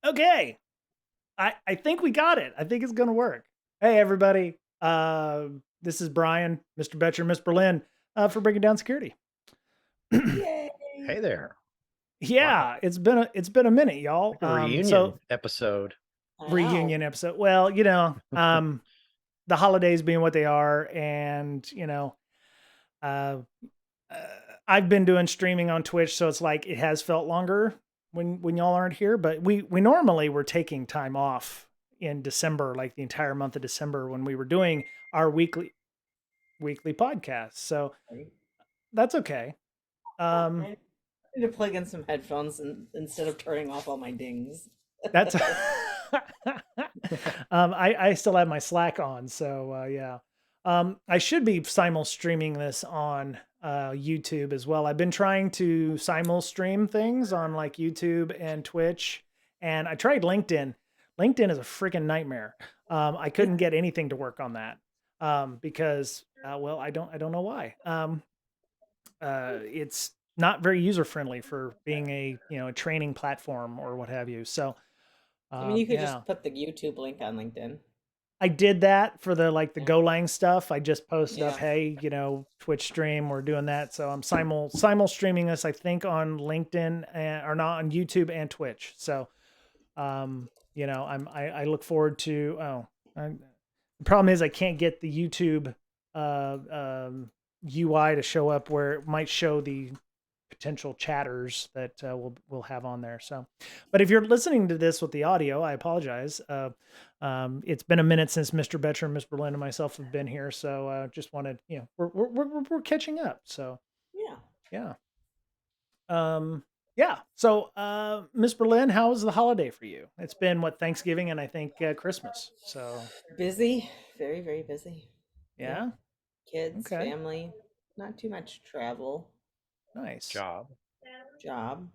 Okay. I think we got it. I think it's going to work. Hey, everybody. This is Brian, Mr. Betcher, Miss Berlin, for Breaking Down Security. Hey Yay. there. Wow. Yeah, it's been a minute, y'all. Like a reunion So episode. I know. reunion episode. Well, the holidays being what they are, and uh, uh, I've been doing streaming on Twitch, so it's like it has felt longer when y'all aren't here. But we normally were taking time off in December, like the entire month of December, when we were doing our weekly podcast. So Right. that's okay. Um, I need to plug in some headphones instead of turning off all my dings. that's I still have my Slack on, so yeah. I should be simul streaming this on YouTube as well. I've been trying to simul stream things on like YouTube and Twitch, and I tried LinkedIn. LinkedIn is a freaking nightmare. I couldn't get anything to work on that because well, I don't know why. It's not very user friendly for being a training platform or what have you. So I mean, you could yeah. just put the YouTube link on LinkedIn. I did that for the like the Yeah. Golang stuff. I just posted up, Yeah. hey, Twitch stream, we're doing that. So I'm simul streaming this, I think, on LinkedIn or not on YouTube and Twitch. So I look forward to the problem is I can't get the YouTube UI to show up where it might show the potential chatters that we'll have on there. So, but if you're listening to this with the audio, I apologize. It's been a minute since Mr. Betcher, Miss Berlin, and myself have been here, so just wanted, we're catching up. So Yeah. yeah, yeah. So Miss Berlin, how was the holiday for you? It's been what, Thanksgiving and I think Christmas. So Busy. Very, very busy. Yeah. yeah, Kids, okay, family, not too much travel, nice. Job. job,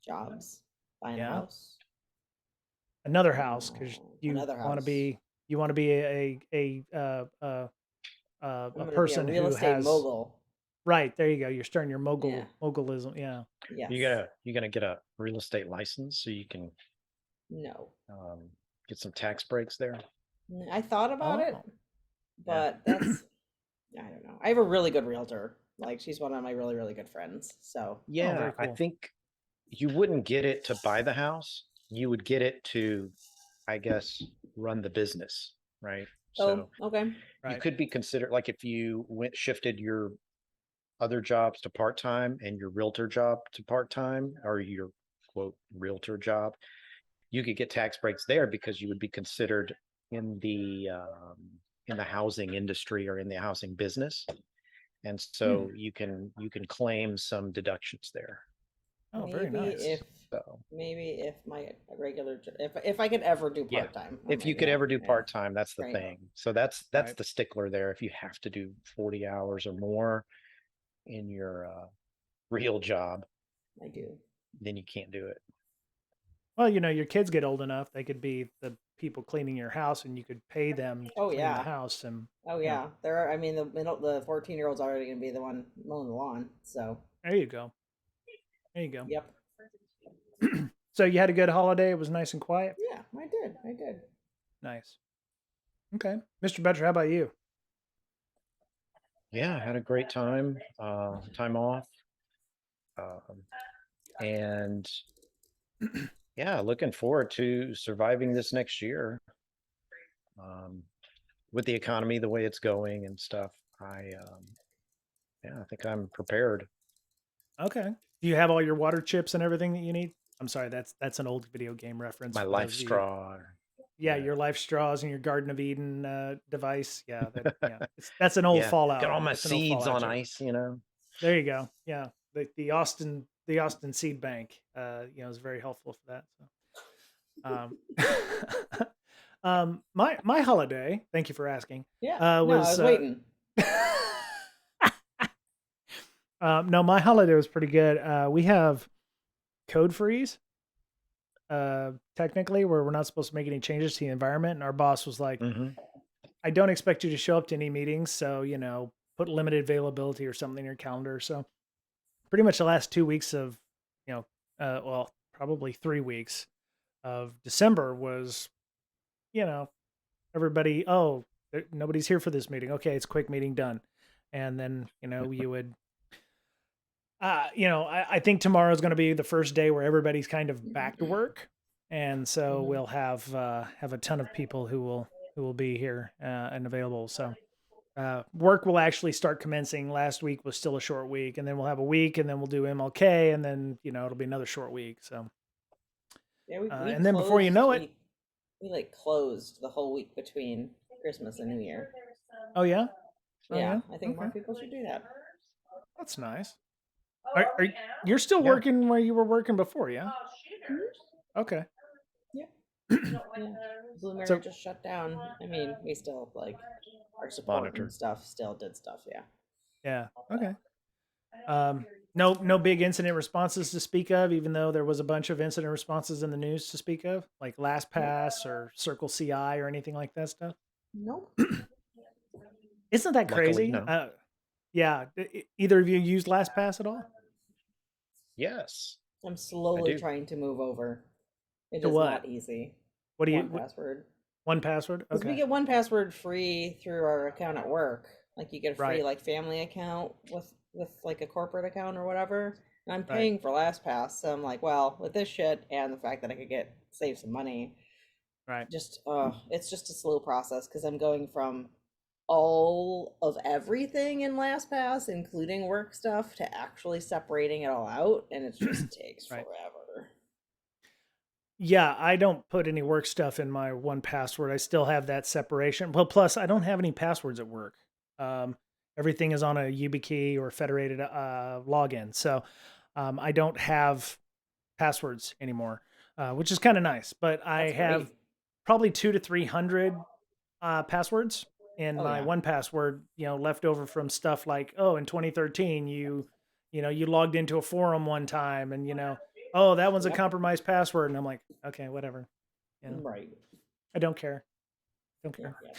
jobs, buying a Yeah, house, another house because you another want to house. be you want to be I'm a going to be a person real who estate has mogul. right there. You go. You're starting your Yeah. mogulism. Yeah, Yes. You gonna get a real estate license so you can No. um, get some tax breaks there? I thought about it, oh Yeah. but that's I don't know. I have a really good realtor. Like she's one of my really, really good friends. So oh, Yeah, very I cool. think you wouldn't get it to buy the house. You would get it to, I guess, run the business, right? oh, So okay. you Right. could be considered like if you shifted your other jobs to part-time and your realtor job to part-time or your quote realtor job, you could get tax breaks there because you would be considered in the housing industry or in the housing business, and Hmm. so you can claim some deductions there. Oh, very Maybe if nice. So my regular if I could ever do yeah, part time, I if you might could yeah, ever do yeah. part-time, that's the Right. thing. So that's Right. the stickler there. If you have to do 40 hours or more in your real job, I do. then you can't do it. Well, your kids get old enough; they could be the people cleaning your house, and you could pay them to Oh clean the yeah. house. And Oh yeah. There are I mean the 14-year-old's already gonna be the one mowing the lawn. So there you go. There you go. yep. So you had a good holiday. It was nice and quiet. Yeah, I did. I did. Nice. Okay, Mr. Betcher, how about you? Yeah, I had a great time off, um, and yeah, looking forward to surviving this next year. Um, with the economy the way it's going and stuff, yeah, I think I'm prepared. Okay. Do you have all your water chips and everything that you need? I'm sorry, that's an old video game reference My for life those of you. straw, Yeah, yeah, your life straws and your Garden of Eden device. Yeah, that's an old yeah, got Fallout. all my That's an old seeds Fallout on joke. ice. There you go. Yeah, the Austin seed bank. Is very helpful for that. So, my holiday. Thank you for asking. Yeah. No, I Was was waiting. no, my holiday was pretty good. We have code freeze. Technically, where we're not supposed to make any changes to the environment, and our boss was like, Hmm. I don't expect you to show up to any meetings, so put limited availability or something in your calendar. So pretty much the last 2 weeks of, well, probably 3 weeks, of December was, everybody, nobody's here for this meeting. Okay, it's a quick meeting, done. And then, you would, I think tomorrow is going to be the first day where everybody's kind of back to work. And so Mhm. we'll have a ton of people who will be here and available. So work will actually start commencing. Last week was still a short week, and then we'll have a week, and then we'll do MLK, and then it'll be another short week. So Yeah, we and then before you closed. know it, We like closed the whole week between Christmas and New Year. oh yeah, oh Yeah, yeah, I think okay, more people should do that. that's nice. Are you're still Yeah. working where you were working before? Yeah, Mhm. okay. Yeah, yeah. Blue Mirror So just shut down. I mean, we still like our support and Monitor. stuff. Still did stuff. Yeah. yeah, okay. No big incident responses to speak of, even though there was a bunch of incident responses in the news to speak of, like Nope. LastPass or Circle CI or anything like that stuff. Nope. Isn't that Luckily, crazy? no. Yeah. Either of you used LastPass at all? Yes, I'm I slowly do. trying to move over. It To is what? not easy. What do you? One password. One password? Because we Okay. get one password free through our account at work. Like you get a free Right. like family account with like a corporate account or whatever. And I'm Right. paying for LastPass, so I'm like, well, with this shit and the fact that I could get save some money, Right. just it's just a slow process because I'm going from all of everything in LastPass, including work stuff, to actually separating it all out, and it just takes Right. forever. Yeah, I don't put any work stuff in my one password. I still have that separation. Well, plus I don't have any passwords at work. Um, Everything is on a YubiKey or federated login, so I don't have passwords anymore, which is kind of nice. But I That's have great. probably 200 to 300 passwords in Oh my yeah. one password, left over from stuff like, oh, in 2013, you logged into a forum one time and, oh, that one's a Yep. compromised password. And I'm like, okay, whatever. Right. I don't care. Don't Yep. care. Yep.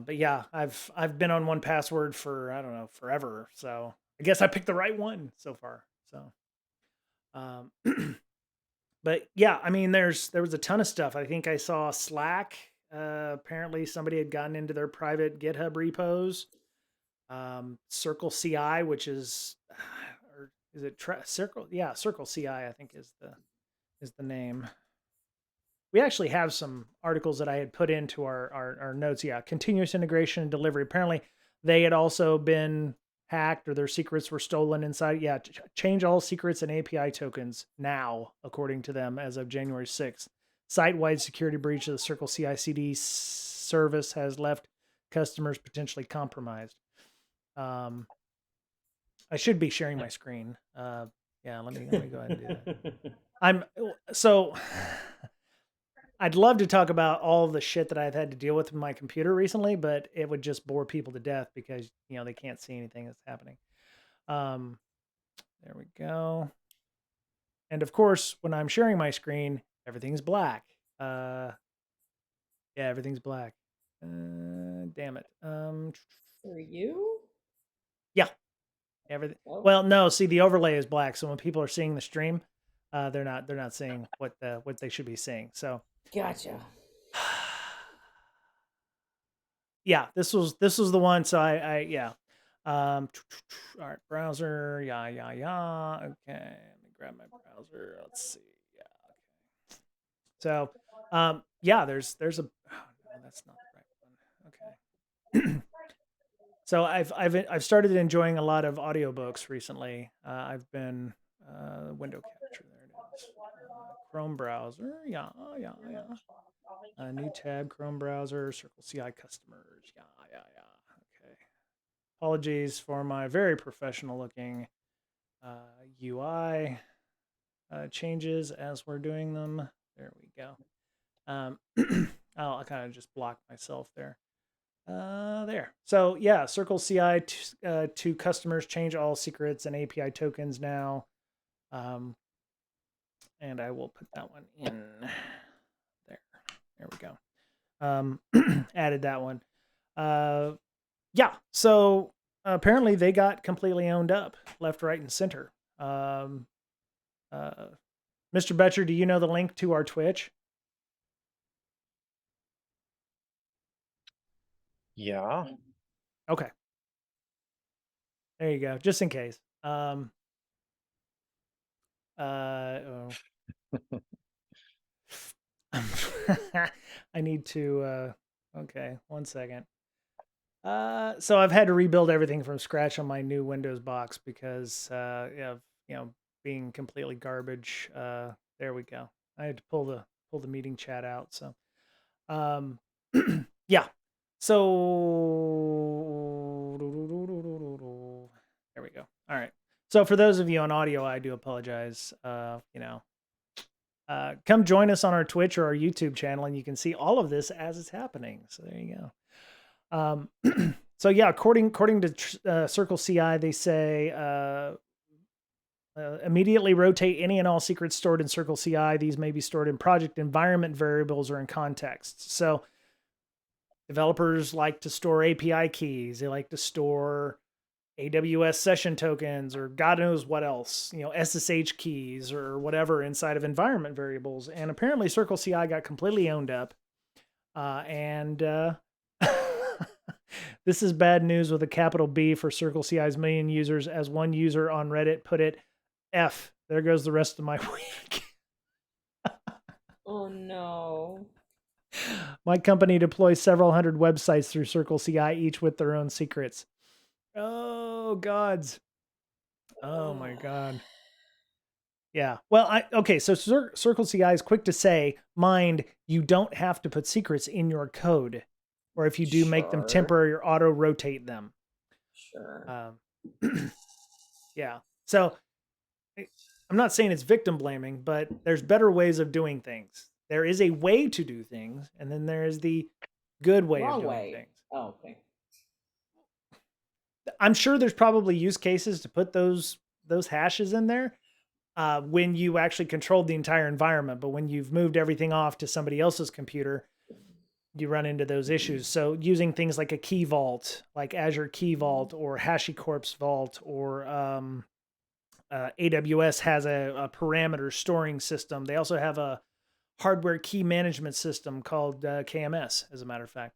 But yeah, I've been on one password for, I don't know, forever. So I guess I picked the right one so far. So, but yeah, I mean, there was a ton of stuff. I think I saw Slack. Apparently somebody had gotten into their private GitHub repos. Circle CI, which is, or is it Circle? Yeah, Circle CI, I think is the name. We actually have some articles that I had put into our notes. Yeah, continuous integration and delivery. Apparently, they had also been hacked or their secrets were stolen inside. Yeah, change all secrets and API tokens now, according to them, as of January 6th. Site-wide security breach of the Circle CI/CD service has left customers potentially compromised. I should be sharing my screen. Yeah, let me go ahead and do that. I'm so I'd love to talk about all the shit that I've had to deal with my computer recently, but it would just bore people to death because they can't see anything that's happening. Um, there we go. And of course, when I'm sharing my screen, everything's black. Yeah, everything's black. Damn it. For you? Yeah, everything. Oh, Well, no, see, the overlay is black, so when people are seeing the stream, they're not seeing what they should be seeing. So, gotcha. yeah, this was the one. So I yeah. All right, browser. Yeah. Okay, let me grab my browser. Let's see. Yeah. Okay. So, yeah, there's a. Oh no, that's not the right one. Okay. So I've started enjoying a lot of audiobooks recently. I've been window capture. There it is. Chrome browser. Yeah. New tab, Chrome browser, Circle CI customers. Yeah. Okay. Apologies for my very professional looking UI changes as we're doing them. There we go. I'll kind of just block myself there. There. So yeah, Circle CI to customers, change all secrets and API tokens now. And I will put that one in there. There we go. Added that one. Yeah. So apparently they got completely owned up, left, right, and center. Mr. Betcher, do you know the link to our Twitch? Yeah. Okay. There you go. Just in case. Oh. I need to, okay, 1 second. So I've had to rebuild everything from scratch on my new Windows box because, of, being completely garbage. There we go. I had to pull the meeting chat out. So, um, yeah. So there we go. All right. So for those of you on audio, I do apologize. Come join us on our Twitch or our YouTube channel, and you can see all of this as it's happening. So there you go. So yeah, according to Circle CI, they say immediately rotate any and all secrets stored in Circle CI. These may be stored in project environment variables or in contexts. So developers like to store API keys. They like to store AWS session tokens or God knows what else, SSH keys or whatever inside of environment variables. And apparently Circle CI got completely owned up. And this is bad news with a capital B for Circle CI's million users. As one user on Reddit put it, F, there goes the rest of my week. Oh no. My company deploys several hundred websites through Circle CI, each with their own secrets. Oh, gods. Oh, my God. Yeah. Well, okay. So Circle CI is quick to say, mind, you don't have to put secrets in your code. Or if you do, make them Sure. temporary or auto rotate them. Sure. Yeah. So I'm not saying it's victim blaming, but there's better ways of doing things. There is a way to do things, and then there is the good way Wrong of doing way. things. Oh, okay. I'm sure there's probably use cases to put those hashes in there when you actually controlled the entire environment. But when you've moved everything off to somebody else's computer, you run into those issues. So using things like a key vault, like Azure Key Vault or HashiCorp's Vault, or AWS has a parameter storing system. They also have a hardware key management system called KMS, as a matter of fact.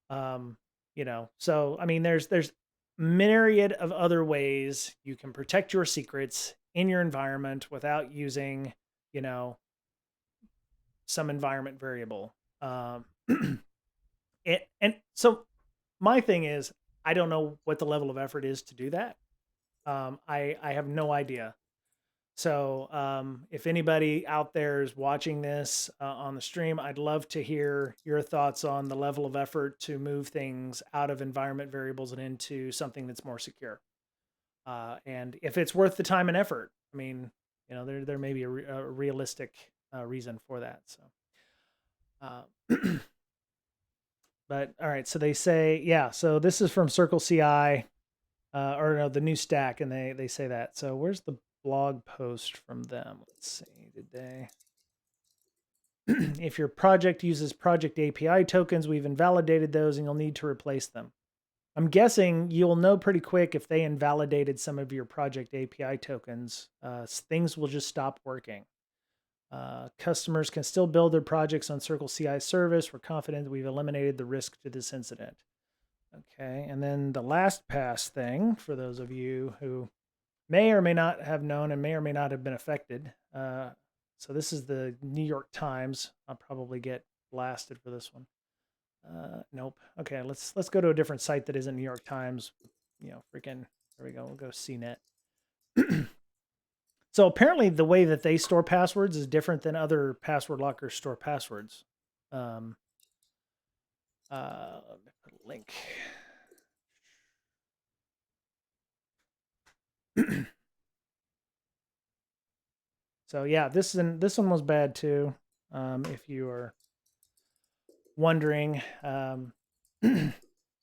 So I mean, there's myriad of other ways you can protect your secrets in your environment without using, some environment variable. And so my thing is, I don't know what the level of effort is to do that. I have no idea. So if anybody out there is watching this on the stream, I'd love to hear your thoughts on the level of effort to move things out of environment variables and into something that's more secure. And if it's worth the time and effort. I mean, there may be a realistic reason for that. So, but all right. So they say, yeah. So this is from Circle CI, or no, the new stack, and they say that. So where's the blog post from them? Let's see. Did they? If your project uses project API tokens, we've invalidated those, and you'll need to replace them. I'm guessing you'll know pretty quick if they invalidated some of your project API tokens. Things will just stop working. Customers can still build their projects on Circle CI service. We're confident that we've eliminated the risk to this incident. Okay, and then the last pass thing, for those of you who may or may not have known and may or may not have been affected. So this is the New York Times. I'll probably get blasted for this one. Nope. Okay, let's go to a different site that isn't New York Times. Freaking, there we go. We'll go CNET. So apparently the way that they store passwords is different than other password lockers store passwords. Let me put a link. So yeah, this one was bad too. If you are wondering,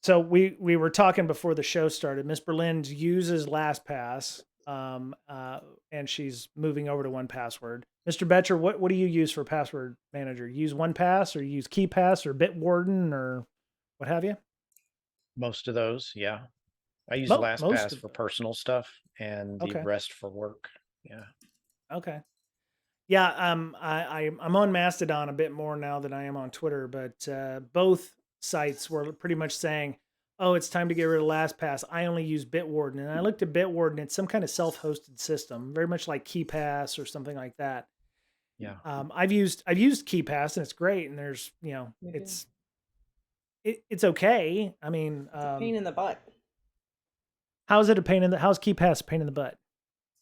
so we were talking before the show started. Miss Berlin uses LastPass, and she's moving over to 1Password. Mr. Betcher, what do you use for password manager? Use 1Pass or use KeyPass or Bitwarden or what have you? Most of those, yeah. I use Most LastPass of for them. personal stuff and the Okay. rest for work. Yeah. Okay. Yeah, I'm on Mastodon a bit more now than I am on Twitter, but both sites were pretty much saying, "Oh, it's time to get rid of LastPass." I only use Bitwarden, and I looked at Bitwarden. It's some kind of self-hosted system, very much like KeyPass or something like that. Yeah. I've used KeyPass, and it's great. And there's Me too. it's okay. I mean, It's a pain in the butt. how's it a pain in the how's KeyPass a pain in the butt?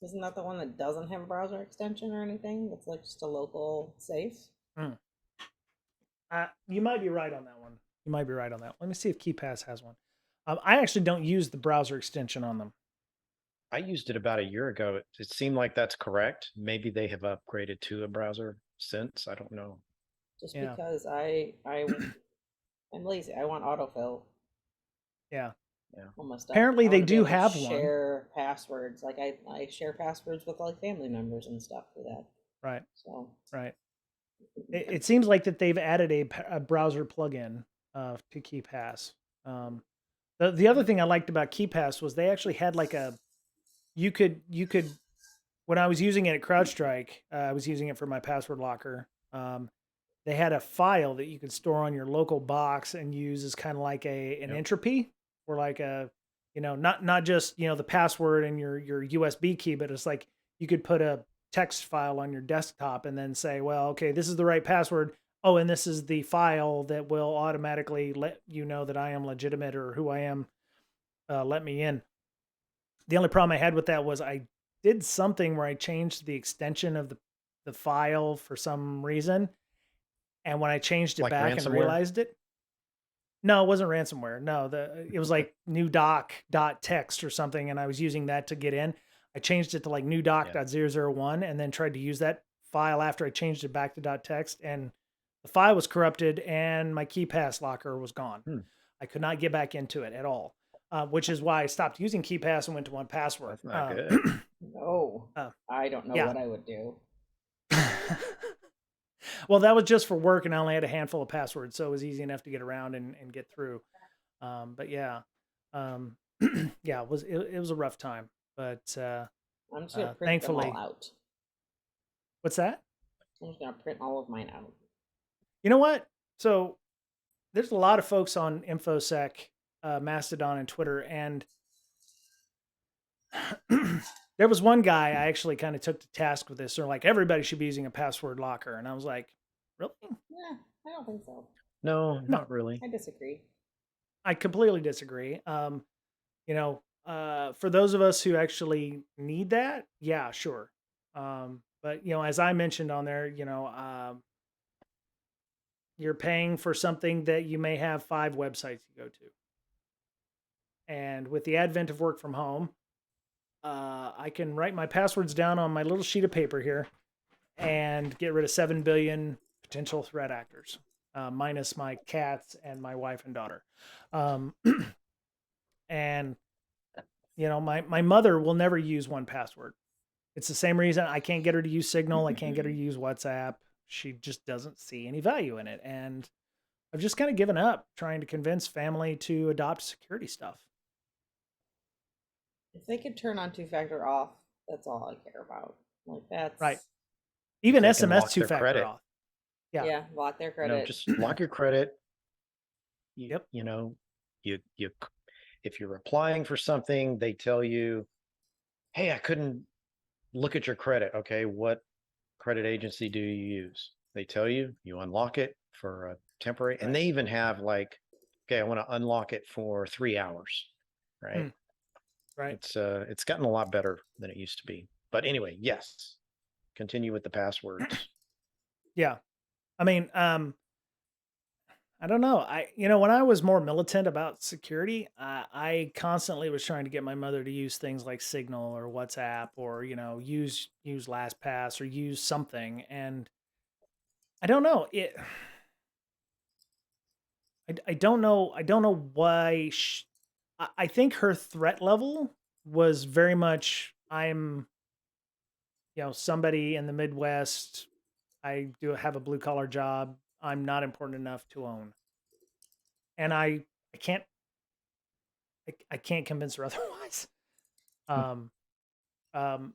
Isn't that the one that doesn't have a browser extension or anything? That's like just a local safe. Hmm. You might be right on that one. You might be right on that. Let me see if KeyPass has one. I actually don't use the browser extension on them. I used it about a year ago. It seemed like that's correct. Maybe they have upgraded to a browser since. I don't know. Just Yeah, because I'm lazy. I want autofill yeah. Yeah. on my stuff. Apparently, I they want to be do able to have one. share passwords. Like I share passwords with like family members and stuff for that. Right, So right. It seems like that they've added a browser plugin to KeyPass. The other thing I liked about KeyPass was they actually had like a you could when I was using it at CrowdStrike, I was using it for my password locker. They had a file that you could store on your local box and use as kind of like an Yep. entropy or like a not just the password and your USB key, but it's like you could put a text file on your desktop and then say, well, okay, this is the right password. Oh, and this is the file that will automatically let you know that I am legitimate or who I am. Let me in. The only problem I had with that was I did something where I changed the extension of the file for some reason, and when I changed it Like back and ransomware. realized it, no, it wasn't ransomware. No, it was like new doc.txt or something, and I was using that to get in. I changed it to like new Yeah. doc.001 and then tried to use that file after I changed it back to .text, and the file was corrupted and my KeyPass locker was gone. Hmm. I could not get back into it at all, which is why I stopped using KeyPass and went to one password. That's not good. no, Uh, I don't know yeah. what I would do. Well, that was just for work, and I only had a handful of passwords, so it was easy enough to get around and get through. But yeah, um, yeah, it was a rough time, but I'm just gonna print them all thankfully, out. what's that? I'm just gonna print all of mine out. You know what? So there's a lot of folks on InfoSec, Mastodon, and Twitter, and there was one guy I actually kind of took to task with this. Or like everybody should be using a password locker, and I was like, really? Yeah, I don't think so. No, No, not really. I disagree. I completely disagree. For those of us who actually need that, yeah, sure. But as I mentioned on there, you're paying for something that you may have 5 websites you go to. And with the advent of work from home, I can write my passwords down on my little sheet of paper here and get rid of 7 billion potential threat actors, minus my cats and my wife and daughter. Um, and my mother will never use 1Password. It's the same reason I can't get her to use Signal. I can't get her to use WhatsApp. She just doesn't see any value in it. And I've just kind of given up trying to convince family to adopt security stuff. If they could turn on two-factor off, that's all I care about. Like Right. that's If Even they can SMS lock two their factor credit, off. Yeah. yeah, lock their you know, credit. just lock your credit. Yep. You know, you if you're applying for something, they tell you, "Hey, I couldn't look at your credit." Okay, what credit agency do you use? They tell you, you unlock it for a temporary, and Right. they even have like, okay, I want to unlock it for 3 hours, right? Right. It's gotten a lot better than it used to be. But anyway, yes, continue with the passwords. Yeah. I mean, I don't know. When I was more militant about security, I constantly was trying to get my mother to use things like Signal or WhatsApp or use LastPass or use something. And I don't know it. I don't know. I don't know why. I think her threat level was very much I'm somebody in the Midwest. I do have a blue collar job. I'm not important enough to own, and I can't I can't convince her otherwise. Um, um,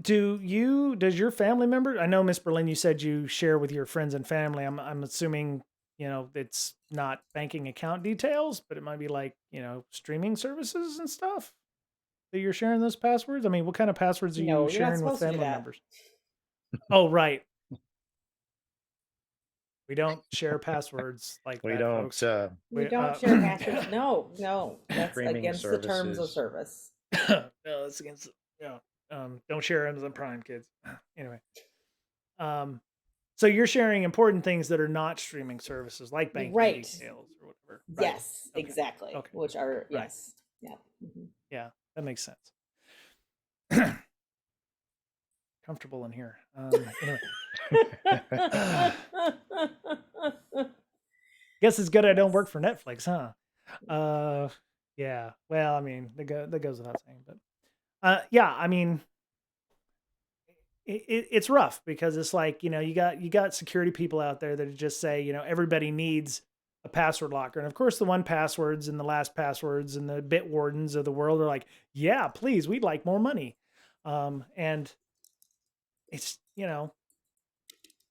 Does your family member, I know Miss Berlin, you said you share with your friends and family. I'm assuming, it's not banking account details, but it might be like, streaming services and stuff that you're sharing those passwords. I mean, what kind of passwords are you No, you're not sharing with supposed to do family that. members? Oh, right. We don't share passwords like We that, don't folks. We We, don't share passwords. No, that's streaming against the terms of services. service. no, that's against, yeah. Don't share Amazon Prime, kids. Anyway. Um, so you're sharing important things that are not streaming services like banking Right. details or whatever. Right. Yes, Okay. exactly. Okay. Which are, Right. yes. Yeah. Mhm. Yeah, that makes sense. Comfortable in here. Anyway. Guess it's good I don't work for Netflix, huh? Yeah. Well, I mean, that goes without saying, but yeah, I mean, it's rough because it's like, you got security people out there that just say, everybody needs a password locker. And of course, the 1Passwords and the last passwords and the bit wardens of the world are like, yeah, please, we'd like more money. And it's,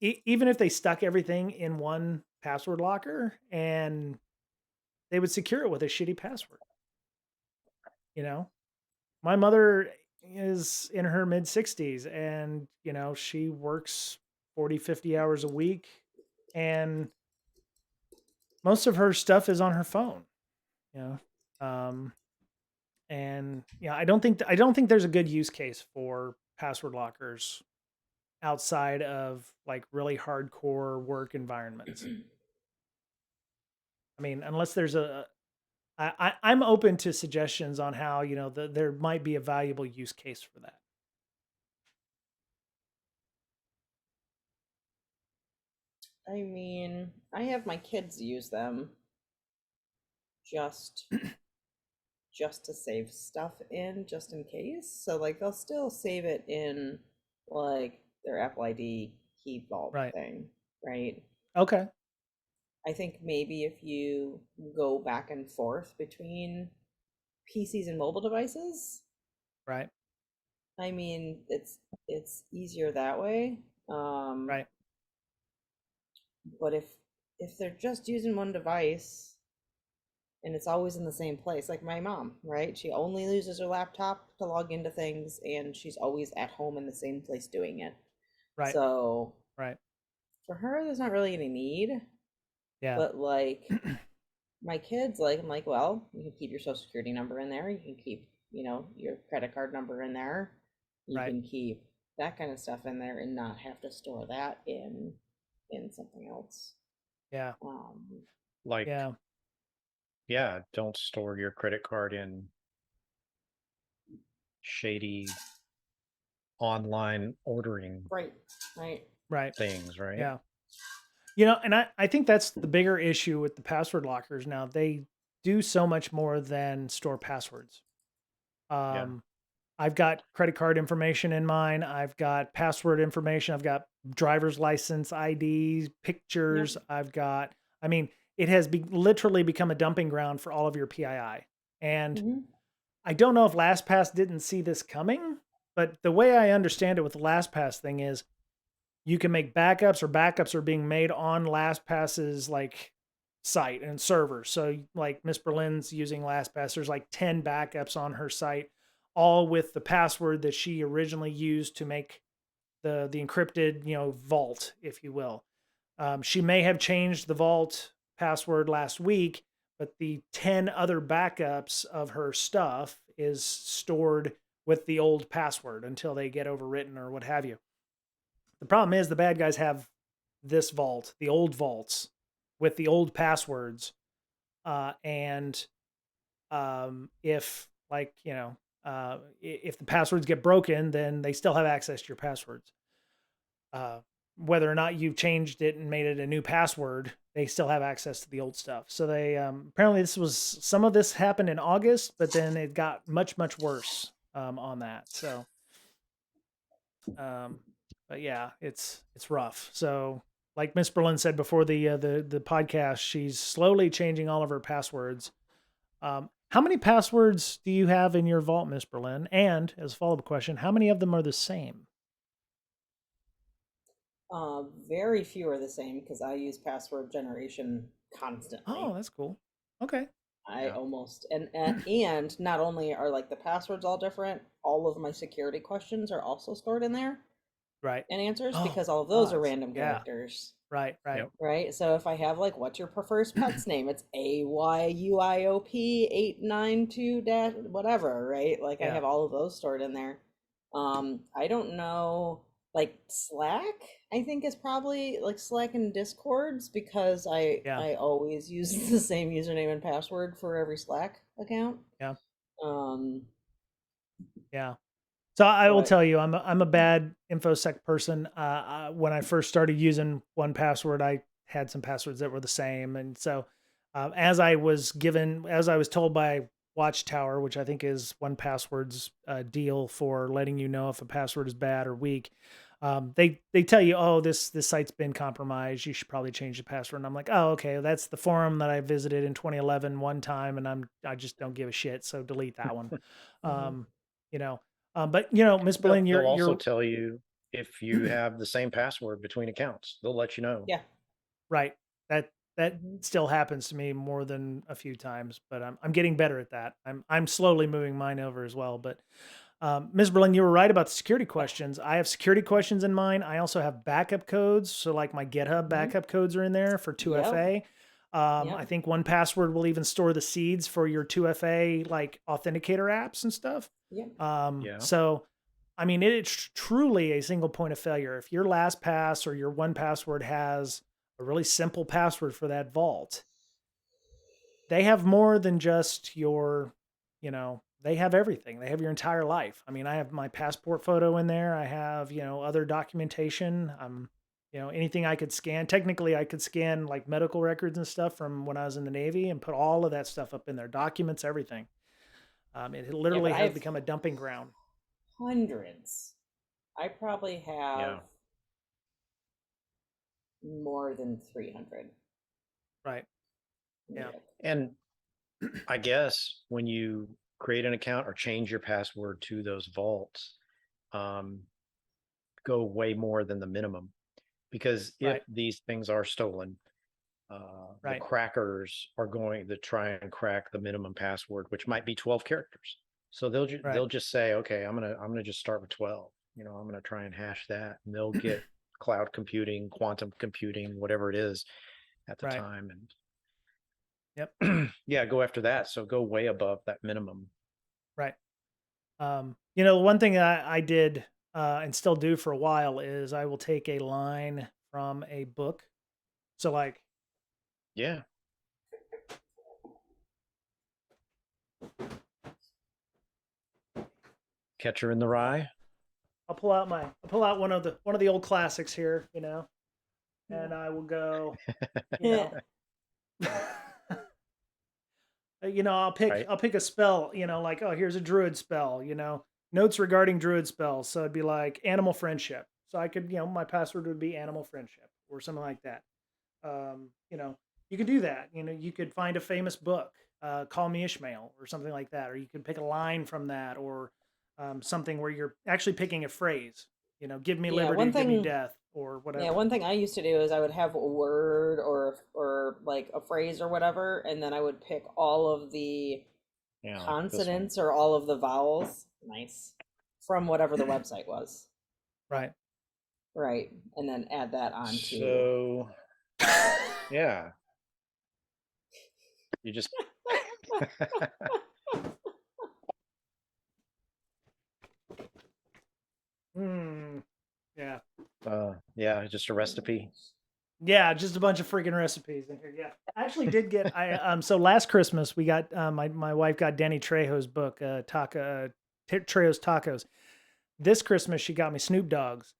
even if they stuck everything in one password locker and they would secure it with a shitty password, you know, my mother is in her mid 60s and, she works 40, 50 hours a week and most of her stuff is on her phone, you know. And yeah, I don't think there's a good use case for password lockers outside of like really hardcore work environments. I mean, unless there's I'm open to suggestions on how, there might be a valuable use case for that. I mean, I have my kids use them just just to save stuff in just in case. So like they'll still save it in like their Apple ID key vault Right. thing, right? Okay. I think maybe if you go back and forth between PCs and mobile devices, Right. I mean, it's easier that way. Right. But if they're just using one device and it's always in the same place, like my mom, right? She only uses her laptop to log into things and she's always at home in the same place doing it. Right. So Right. for her, there's not really any need. Yeah. But like my kids, like I'm like, well, you can keep your social security number in there. You can keep, your credit card number in there. You Right. can keep that kind of stuff in there and not have to store that in something else. Yeah. Like, Yeah. yeah, don't store your credit card in shady online ordering Right, right. Right. things, right? Yeah. And I think that's the bigger issue with the password lockers now. They do so much more than store passwords. Yeah. I've got credit card information in mine. I've got password information. I've got driver's license IDs, pictures. Yep. I mean, it has literally become a dumping ground for all of your PII. And Mm-hmm. I don't know if LastPass didn't see this coming, but the way I understand it with the LastPass thing is you can make backups or backups are being made on LastPass's like site and server. So like Miss Berlin's using LastPass, there's like 10 backups on her site, all with the password that she originally used to make the encrypted, vault, if you will. She may have changed the vault password last week, but the 10 other backups of her stuff is stored with the old password until they get overwritten or what have you. The problem is the bad guys have this vault, the old vaults with the old passwords. And if like, if the passwords get broken, then they still have access to your passwords. Whether or not you've changed it and made it a new password, they still have access to the old stuff. So they apparently some of this happened in August, but then it got much, much worse on that. So but yeah, it's rough. So like Miss Berlin said before the podcast, she's slowly changing all of her passwords. How many passwords do you have in your vault, Miss Berlin? And as a follow-up question, how many of them are the same? Very few are the same because I use password generation Oh, constantly. that's cool. Okay. I Yeah. almost and not only are like the passwords all different, all of my security questions are also stored in there Right. and answers Oh, because all of those are gods. random Yeah. characters. Right. Right. Yep. Right? So if I have like what's your preferred pet's name? It's AYUIOP892 dash whatever, right? Like I Yeah. have all of those stored in there. I don't know, like Slack, I think is probably like Slack and Discords because Yeah. I always use the same username and password for every Slack account. Yeah. Um, Yeah. So I will but tell you, I'm a bad infosec person. When I first started using one password, I had some passwords that were the same, and so as I was told by Watchtower, which I think is one password's deal for letting you know if a password is bad or weak. They tell you, oh, this site's been compromised. You should probably change the password. And I'm like, oh, okay, that's the forum that I visited in 2011 one time, and I just don't give a shit. So delete that one. mhm. Um, you know, but Miss Berlin, They'll also you're tell you if you have the same password between accounts. They'll let you know. Yeah. right. That Mhm. still happens to me more than a few times, but I'm getting better at that. I'm slowly moving mine over as well. But Ms. Berlin, you were right about the security Yeah. questions. I have security questions in mine. I also have backup codes. So like my GitHub Mhm. backup codes are in there for Yep. 2FA. I Yep. think 1Password will even store the seeds for your 2FA like authenticator apps and stuff. Yep. Yeah. So I mean, it is truly a single point of failure. If your LastPass or your 1Password has a really simple password for that vault, they have more than just they have everything. They have your entire life. I mean, I have my passport photo in there. I have, other documentation. Anything I could scan. Technically, I could scan like medical records and stuff from when I was in the Navy and put all of that stuff up in there, documents, everything. It Yeah, but literally I has have become a dumping ground. hundreds. I probably have Yeah. more than 300. Right. Yeah. Yep. And I guess when you create an account or change your password to those vaults, um, go way more than the minimum. Because if Right. these things are stolen, the Right. crackers are going to try and crack the minimum password, which might be 12 characters. So Right. they'll just say, okay, I'm gonna just start with 12. I'm gonna try and hash that, and they'll get cloud computing, quantum computing, whatever it is at the Right. time, Yep. and yeah, go after that. So go way above that minimum. Right. One thing I did and still do for a while is I will take a line from a book. So like Yeah. Catcher in the Rye. I'll pull out one of the old classics here, Yeah. and I will go, you know, Right. I'll pick a spell, like, oh, here's a druid spell, notes regarding druid spells. So it'd be like animal friendship. So I could, my password would be animal friendship or something like that. Um, you know, you could do that. You could find a famous book, Call Me Ishmael or something like that, or you could pick a line from that, or something where you're actually picking a phrase. Give me Yeah, liberty one or give me thing death or yeah, whatever. one thing I used to do is I would have a word or like a phrase or whatever, and then I would pick all of the Yeah, like this one. consonants or all of the vowels, nice, from whatever the website was. Right. Right. And then add that on to So yeah, you just Hmm. Yeah. yeah, just a recipe. Yeah, just a bunch of freaking recipes in here. Yeah, I actually did get. So last Christmas we got my wife got Danny Trejo's book, Trejo's Tacos. This Christmas she got me Snoop Dogg's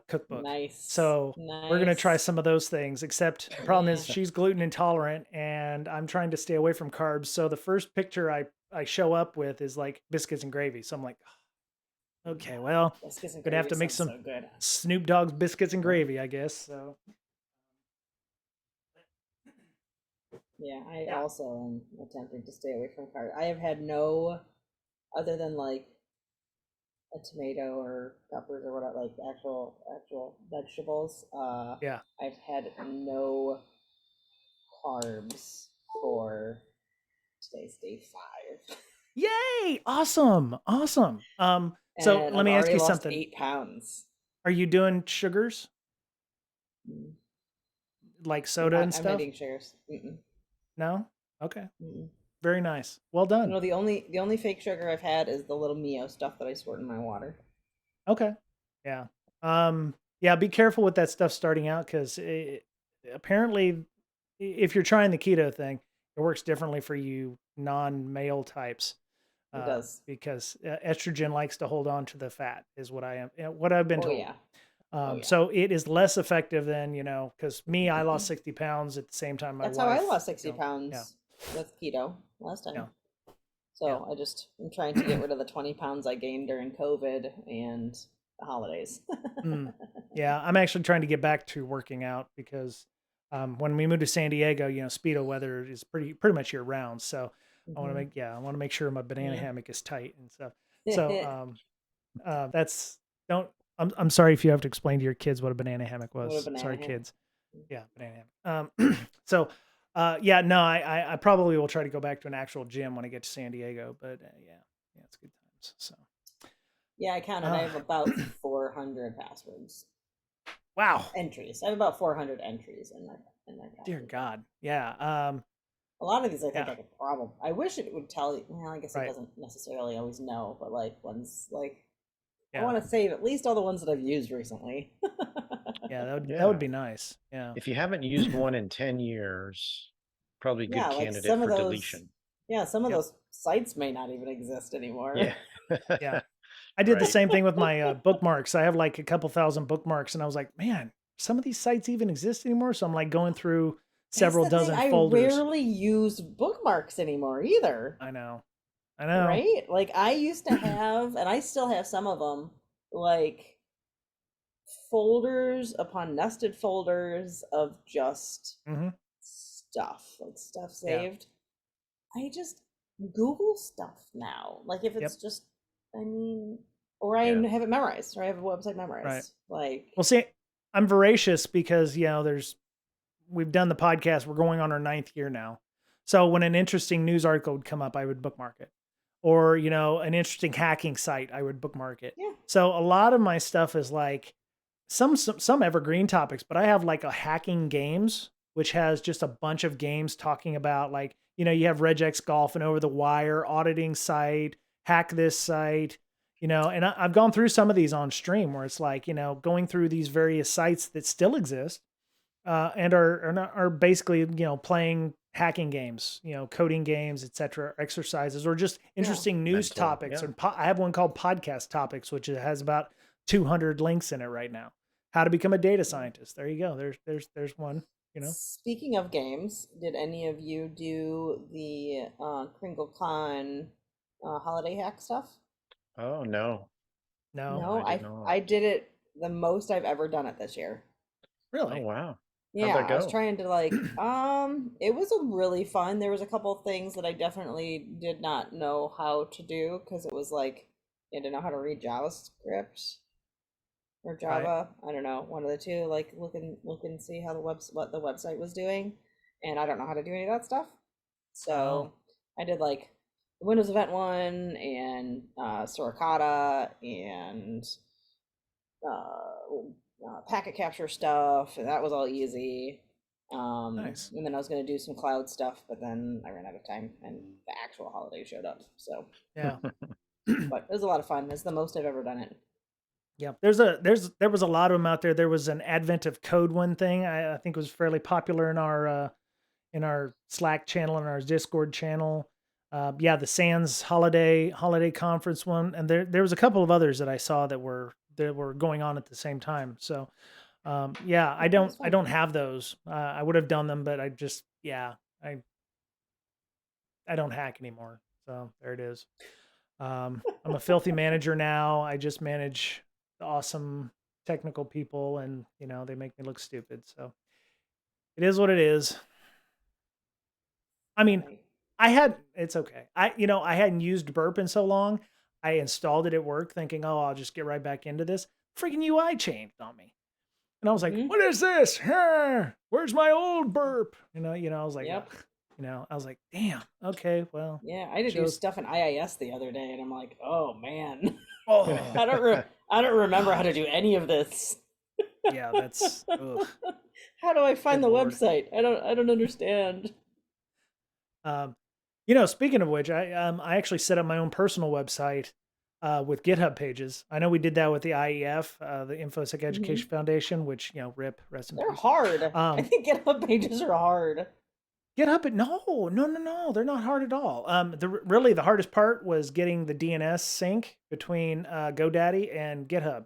cookbook. nice. So we're gonna try Nice. some of those things. Except the problem Yeah. is she's gluten intolerant, and I'm trying to stay away from carbs. So the first picture I show up with is like biscuits and gravy. So I'm like, okay, well, Biscuits and gonna have gravy to make sounds some so good. Snoop Dogg's biscuits and Well, gravy, I guess. So Yeah, I Yeah. also am attempting to stay away from carbs. I have had no, other than like a tomato or peppers or whatever, like actual vegetables. Yeah. I've had no carbs for today's day 5, Yay! Awesome. Awesome. So and let I've me ask already you lost something. 8 pounds. Are you doing sugars Mm. like I'm soda and I'm stuff? hitting sugars. Mm-mm, No? Okay. mm-mm. Very nice. Well done. No, the only fake sugar I've had is the little Mio stuff that I squirt in my water. Okay. Yeah. Yeah, be careful with that stuff starting out because apparently, if you're trying the keto thing, it works differently for you non-male types It does. because estrogen likes to hold on to the fat, is what I've been Oh told. yeah. Oh yeah. So it is less effective than, because me, I lost 60 pounds at the same time my That's how I wife, lost 60 yeah, pounds with keto last yeah, time. yeah. So I'm trying to get rid of the 20 pounds I gained during COVID and the holidays. Mm. Yeah, I'm actually trying to get back to working out because when we moved to San Diego, Speedo weather is pretty much year round. So Hmm. I want to make sure my banana Yeah. hammock is tight and stuff. So that's don't. I'm sorry if you have to explain to your kids what a banana hammock What a was. banana Sorry, hammock. kids. Yeah, banana hammock. So yeah, no, I probably will try to go back to an actual gym when I get to San Diego. But yeah, it's good times. So Yeah, I counted. I uh, have about 400 passwords wow, entries. I have about 400 entries in my dear password book. God, yeah, A lot of these I think yeah, I could probably. I wish it would tell you. Well, I guess it right. doesn't necessarily always know, but like ones like I Yeah. want to save at least all the ones that I've used recently. Yeah, that would Yeah. be nice. Yeah. If you haven't used one in 10 years, probably a Yeah, good like candidate some of for those. deletion. Yeah, some of Yep. those sites may not even exist Yeah. anymore. Yeah. I did the Right. same thing with my bookmarks. I have like a couple thousand bookmarks, and I was like, man, some of these sites even exist anymore. So I'm like going through That's several the thing. dozen I folders. rarely use bookmarks anymore either. I know. I know. Right? Like I used to have, and I still have some of them, like folders upon nested folders of just Hmm. stuff, like stuff Yeah. saved. I just Google stuff now. Like if it's Yep. just, I mean, or I Yeah. have it memorized, or I have a website Right. memorized. Like, Well, see, I'm voracious because we've done the podcast. We're going on our 9th year now. So when an interesting news article would come up, I would bookmark it. Or, an interesting hacking site, I would bookmark it. yeah, So a lot of my stuff is like some evergreen topics, but I have like a hacking games, which has just a bunch of games talking about like, you have Regex Golf and Over the Wire, auditing site, hack this site, and I've gone through some of these on stream where it's like, going through these various sites that still exist and are basically playing hacking games, coding games, etc., exercises, or just yeah. interesting news Mental. topics. Yeah. And I have one called Podcast Topics, which has about 200 links in it right now. How to become a data Yeah. scientist. There you go. There's one. Speaking of games, did any of you do the KringleCon holiday hack stuff? Oh, no. No, No, No, I did I not. did it the most I've ever done it this year. Oh, really. wow. How'd Yeah, that I was go? trying to like, it was a really fun. There was a couple of things that I definitely did not know how to do because it was like you had to know how to read JavaScript or Right. Java. I don't know, one of the two. Like look and see how what the website was doing, and I don't know how to do any of that stuff. Oh, So I did like the Windows Event one and Suricata and packet capture stuff, and that was all easy. nice. And then I was going to do some cloud stuff, but then I ran out of time, and the actual holiday showed up. So, Yeah. but it was a lot of fun. It's the most I've ever done it. Yeah, there was a lot of them out there. There was an Advent of Code one thing I think was fairly popular in our Slack channel and our Discord channel. Yeah, the Sans holiday conference one, and there was a couple of others that I saw that were going on at the same time. So yeah, I Yeah, it don't was I fun. don't have those. I would have done them, but I just I I don't hack anymore. So there it is. I'm a filthy manager now. I just manage the awesome technical people, and they make me look stupid. So it is what it is. I mean, Right. it's okay. I hadn't used Burp in so long. I installed it at work thinking, oh, I'll just get right back into this. Freaking UI changed on me. And I was like, Mm-hmm. what is this? Where's my old Burp? I was like, Yep. I was like, damn, okay, well, Yeah, I had to do shows. stuff in IIS the other day, and I'm like, oh man, Oh, I don't remember how to do any of this. yeah, that's, ugh, How do I find good the Lord. website? I don't understand. Um, speaking of which, I actually set up my own personal website with GitHub pages. I know we did that with the IEF, the InfoSec Hmm. Education Foundation, which RIP, rest in They're peace. hard. I Um, think GitHub pages are hard. GitHub, no, they're not hard at all. Really the hardest part was getting the DNS sync between GoDaddy and GitHub.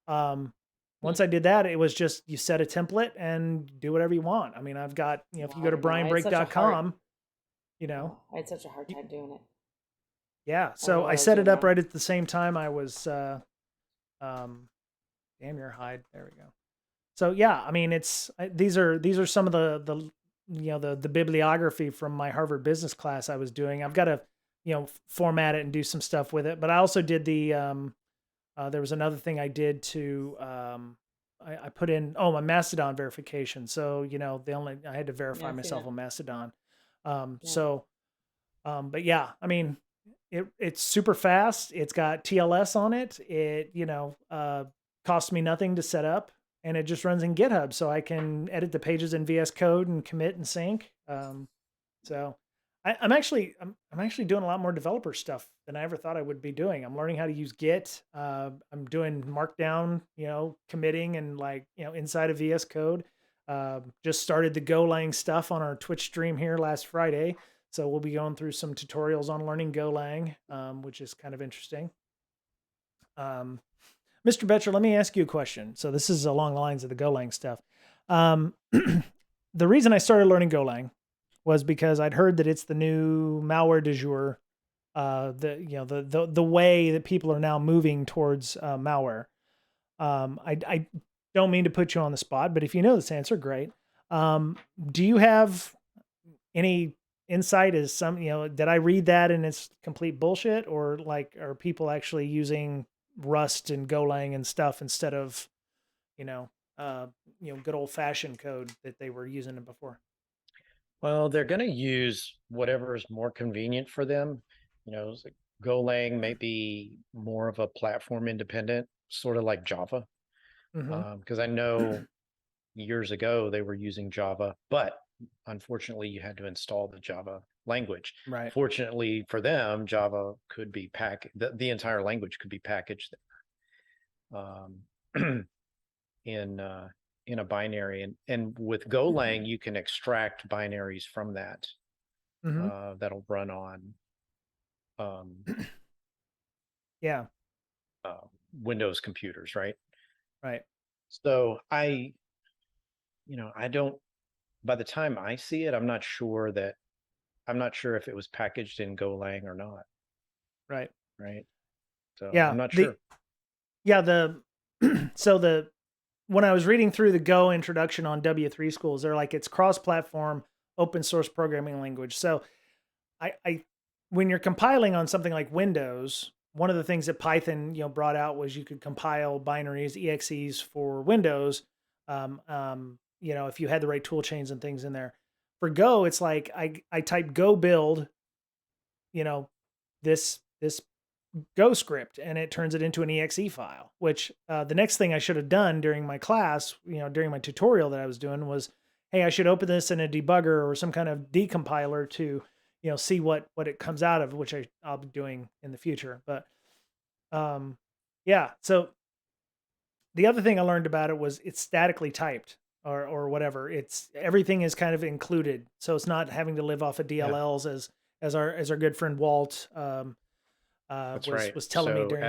Um, Hmm. Once I did that, it was just you set a template and do whatever you want. I mean, I've got, if you go to I know. brianbreak.com, I had such a hard you, time doing it. yeah. I don't know So what I I was set it doing up wrong. right at the same time I was, um, damn your hide. There we go. So yeah, I mean, these are some of the the bibliography from my Harvard business class I was doing. I've got to format it and do some stuff with it. But I also did there was another thing I did to I put in my Mastodon verification. So I had to Yeah, verify I've seen myself that. on Mastodon. Yeah. But yeah, I mean, it's super fast. It's got TLS on it. It costs me nothing to set up, and it just runs in GitHub, so I can edit the pages in VS Code and commit and sync. So I'm actually doing a lot more developer stuff than I ever thought I would be doing. I'm learning how to use Git. I'm doing Markdown, committing and inside of VS Code. Just started the Golang stuff on our Twitch stream here last Friday. So we'll be going through some tutorials on learning Golang, which is kind of interesting. Mr. Betcher, let me ask you a question. So this is along the lines of the Golang stuff. Um, the reason I started learning Golang was because I'd heard that it's the new malware du jour, the way that people are now moving towards malware. I don't mean to put you on the spot, but if you know this answer, great. Do you have any insight as did I read that and it's complete bullshit, or are people actually using Rust and Golang and stuff instead of, you know, uh, good old fashioned code that they were using it before? Well, they're going to use whatever is more convenient for them. It's like Golang may be more of a platform independent, sort of like Java. Mm-hmm. Because I know years ago they were using Java, but unfortunately you had to install the Java language. Right. Fortunately for them, Java could be the entire language could be packaged in in a binary, and with Golang you can extract binaries from that Mm-hmm. that'll run on um, Yeah. uh, Windows computers, right? Right. So I don't. By the time I see it, I'm not sure if it was packaged in Golang or not, Right. right? So I'm Yeah. not sure. The so the when I was reading through the Go introduction on W3 schools, they're like, it's cross-platform open source programming language. So I when you're compiling on something like Windows, one of the things that Python brought out was you could compile binaries, exes for Windows. If you had the right tool chains and things in there. For Go, it's like I type Go build, this Go script, and it turns it into an exe file. Which the next thing I should have done during my class, during my tutorial that I was doing was, hey, I should open this in a debugger or some kind of decompiler to see what it comes out of, which I'll be doing in the future. But yeah, so the other thing I learned about it was it's statically typed or whatever. It's everything is kind of included, so it's not having to live off of Yeah, DLLs as our good friend Walt that's right. was telling me So during the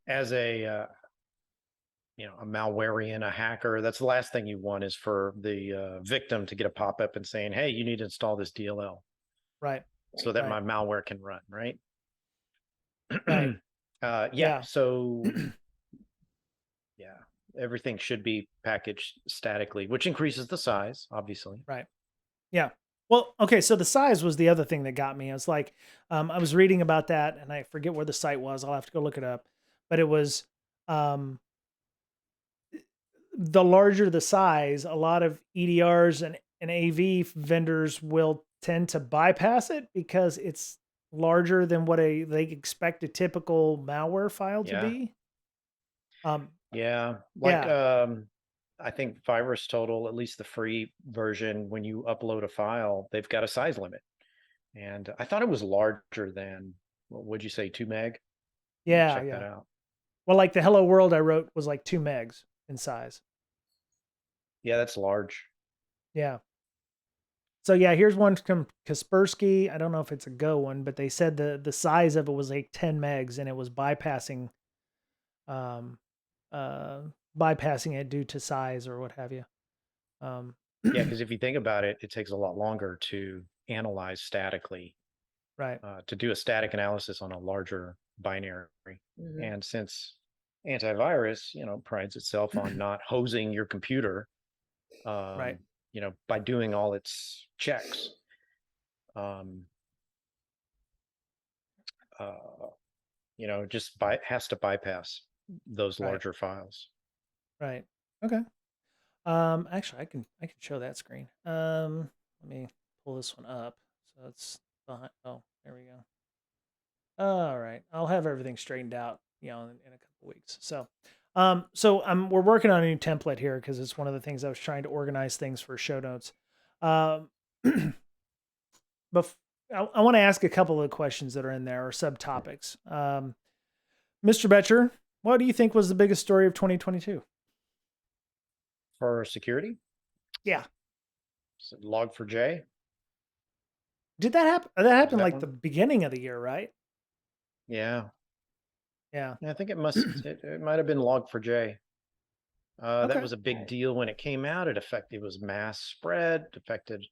as a malwarean, a hacker, that's the last thing you want is for the victim to get a pop-up and saying, "Hey, you need to install this DLL right, so that right, my malware can run," right? right, Yeah. yeah, So yeah, everything should be packaged statically, which increases the size, obviously. right, yeah. Well, okay, so the size was the other thing that got me. I was like, I was reading about that, and I forget where the site was. I'll have to go look it up. But it was um, the larger the size, a lot of EDRs and AV vendors will tend to bypass it because it's larger than what they expect a typical malware file to Yeah. be. Um, Yeah. Like, yeah, I think Virus Total, at least the free version, when you upload a file, they've got a size limit. And I thought it was larger than, what would you say, 2 meg? Let me yeah, check that yeah. out. Well, like the Hello World I wrote was like 2 megs in size. Yeah, that's large. Yeah. So yeah, here's one from Kaspersky. I don't know if it's a Go one, but they said the size of it was like 10 megs and it was um uh bypassing it due to size or what have you. Um Yeah, because if you think about it, it takes a lot longer to analyze statically, right. to do a static analysis on a larger binary. Hmm. And since antivirus, prides itself on not hosing your computer, Right. um, by doing all its checks, um, uh, just has to bypass those Right. larger files. Right. Okay. Actually I can show that screen. Let me pull this one up. So it's behind, oh, there we go. All right. I'll have everything straightened out, in a couple weeks. We're working on a new template here because it's one of the things I was trying to organize things for show notes. Um, but I want to ask a couple of questions that are in there or subtopics. Mr. Betcher, what do you think was the biggest story of 2022? For security, Yeah. Log4j, Did that happen? That was happened that like the one? beginning of the year, right? Yeah. Yeah. I think it might have been Log4j. That Okay. was a big I, deal when it came out. It was mass spread, affected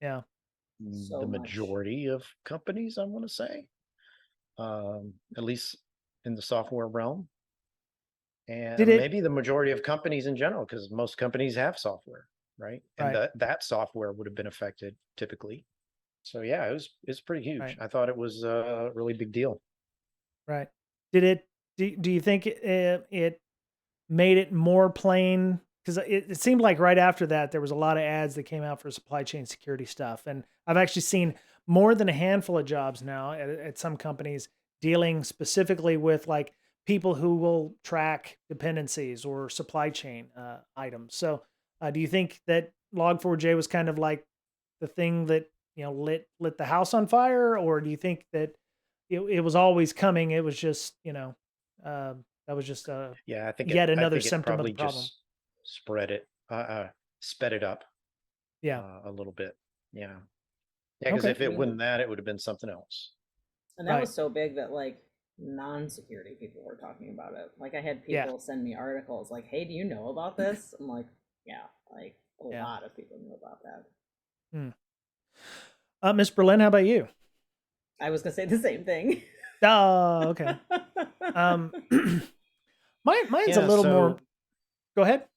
Yeah. so the much. majority of companies, I want to say, at least in the software realm, Did and it? maybe the majority of companies in general, because most companies have software, right? And Right. that software would have been affected typically. So yeah, it's pretty huge. Right. I thought it was a really big deal. Right. Did it? Do you think it made it more plain? Because it seemed like right after that there was a lot of ads that came out for supply chain security stuff, and I've actually seen more than a handful of jobs now at some companies dealing specifically with like people who will track dependencies or supply chain items. So, do you think that Log4j was kind of like the thing that lit the house on fire, or do you think that it was always coming? It was just that was just Yeah, yet I another think it symptom of the probably problem. just spread it, sped it up Yeah. a little bit. Yeah. Yeah, because Okay. if I it mean, wasn't that, it would have been something else. and that Right. was so big that like non-security people were talking about it. Like I had Yeah. people send me articles like, "Hey, do you know about this?" I'm like, "Yeah." Like a Yeah. lot of people knew about that. Hmm. Miss Berlin, how about you? I was gonna say the same thing. Oh, okay. Um, mine's a Yeah, little more. so Go ahead.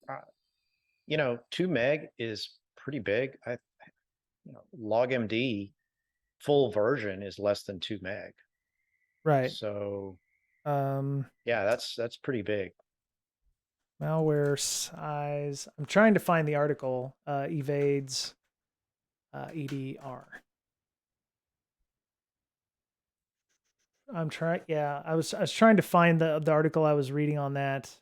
uh, 2 meg is pretty big. LogMD full version is less than 2 meg. Right. So Um, yeah, that's pretty big. malware size. I'm trying to find the article. Evades EDR. I'm trying. Yeah, I was trying to find the article I was reading on that.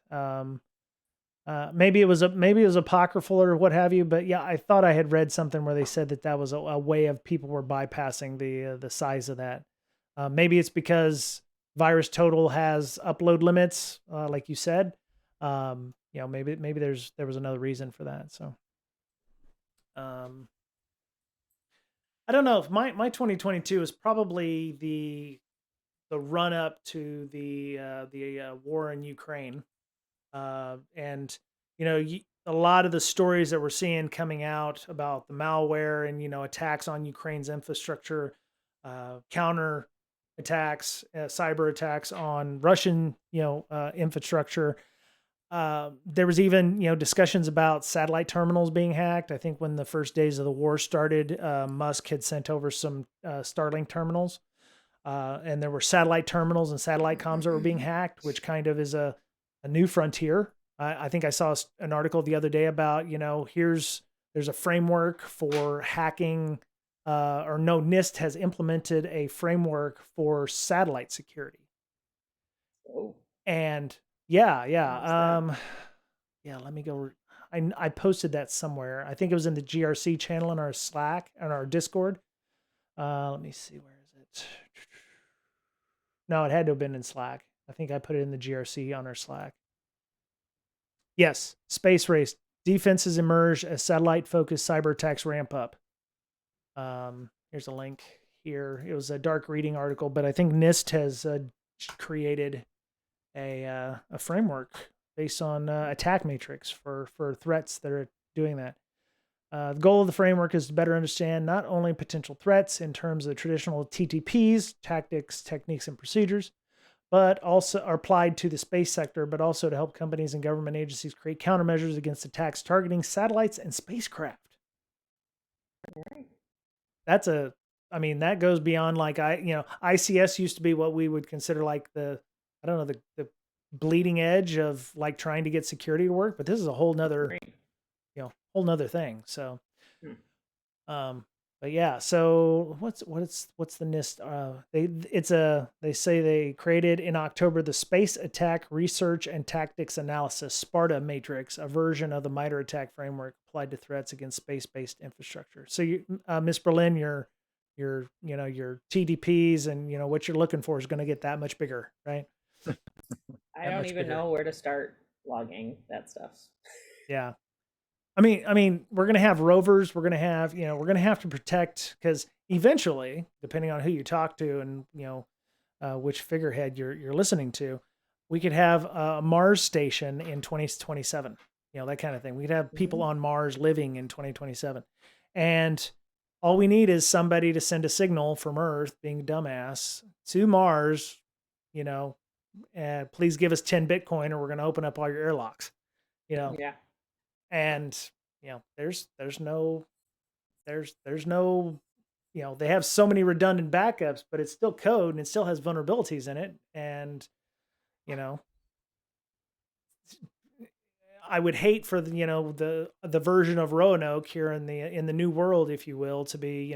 Maybe it was apocryphal or what have you, but yeah, I thought I had read something where they said that that was a way of people were bypassing the size of that. Maybe it's because Virus Total has upload limits, like you said. Maybe there was another reason for that. So um, I don't know if my 2022 is probably the run up to the war in Ukraine. And a lot of the stories that we're seeing coming out about the malware and attacks on Ukraine's infrastructure, counter attacks, cyber attacks on Russian infrastructure. There was even, discussions about satellite terminals being hacked. I think when the first days of the war started, Musk had sent over some Starlink terminals, and there were satellite terminals and satellite comms that were being hacked, which kind of is a new frontier. I think I saw an article the other day about, there's a framework for hacking, or no, NIST has implemented a framework for satellite security. Oh, And yeah, what's yeah. that? Yeah, let me go. I posted that somewhere. I think it was in the GRC channel in our Slack, on our Discord. Let me see, where is it? No, it had to have been in Slack. I think I put it in the GRC on our Slack. Yes, space race. Defenses emerge as satellite-focused cyber attacks ramp up. Here's a link here. It was a dark reading article, but I think NIST has created a framework based on attack matrix for threats that are doing that. The goal of the framework is to better understand not only potential threats in terms of traditional TTPs, tactics, techniques, and procedures, but also are applied to the space sector, but also to help companies and government agencies create countermeasures against attacks targeting satellites and spacecraft. That's that goes beyond like ICS used to be what we would consider like I don't know, the bleeding edge of like trying to get security to work, but this is a whole nother, whole nother thing. So, but yeah, so what's the NIST? They say they created in October the Space Attack Research and Tactics Analysis Sparta Matrix, a version of the MITRE ATT&CK framework applied to threats against space-based infrastructure. So, Miss Berlin, your TDPs and what you're looking for is going to get that much bigger, right? I don't even know where to start logging that stuff. Yeah. I mean, we're going to have rovers. We're going to have, we're going to have to protect, because eventually, depending on who you talk to and, which figurehead you're listening to, we could have a Mars station in 2027, that kind of thing. We could have people on Mars living in 2027. And all we need is somebody to send a signal from Earth, being a dumbass, to Mars, please give us 10 Bitcoin or we're going to open up all your airlocks, Yeah. And, there's no, they have so many redundant backups, but it's still code and it still has vulnerabilities in it. And, I would hate for the version of Roanoke here in the new world, if you will, to be,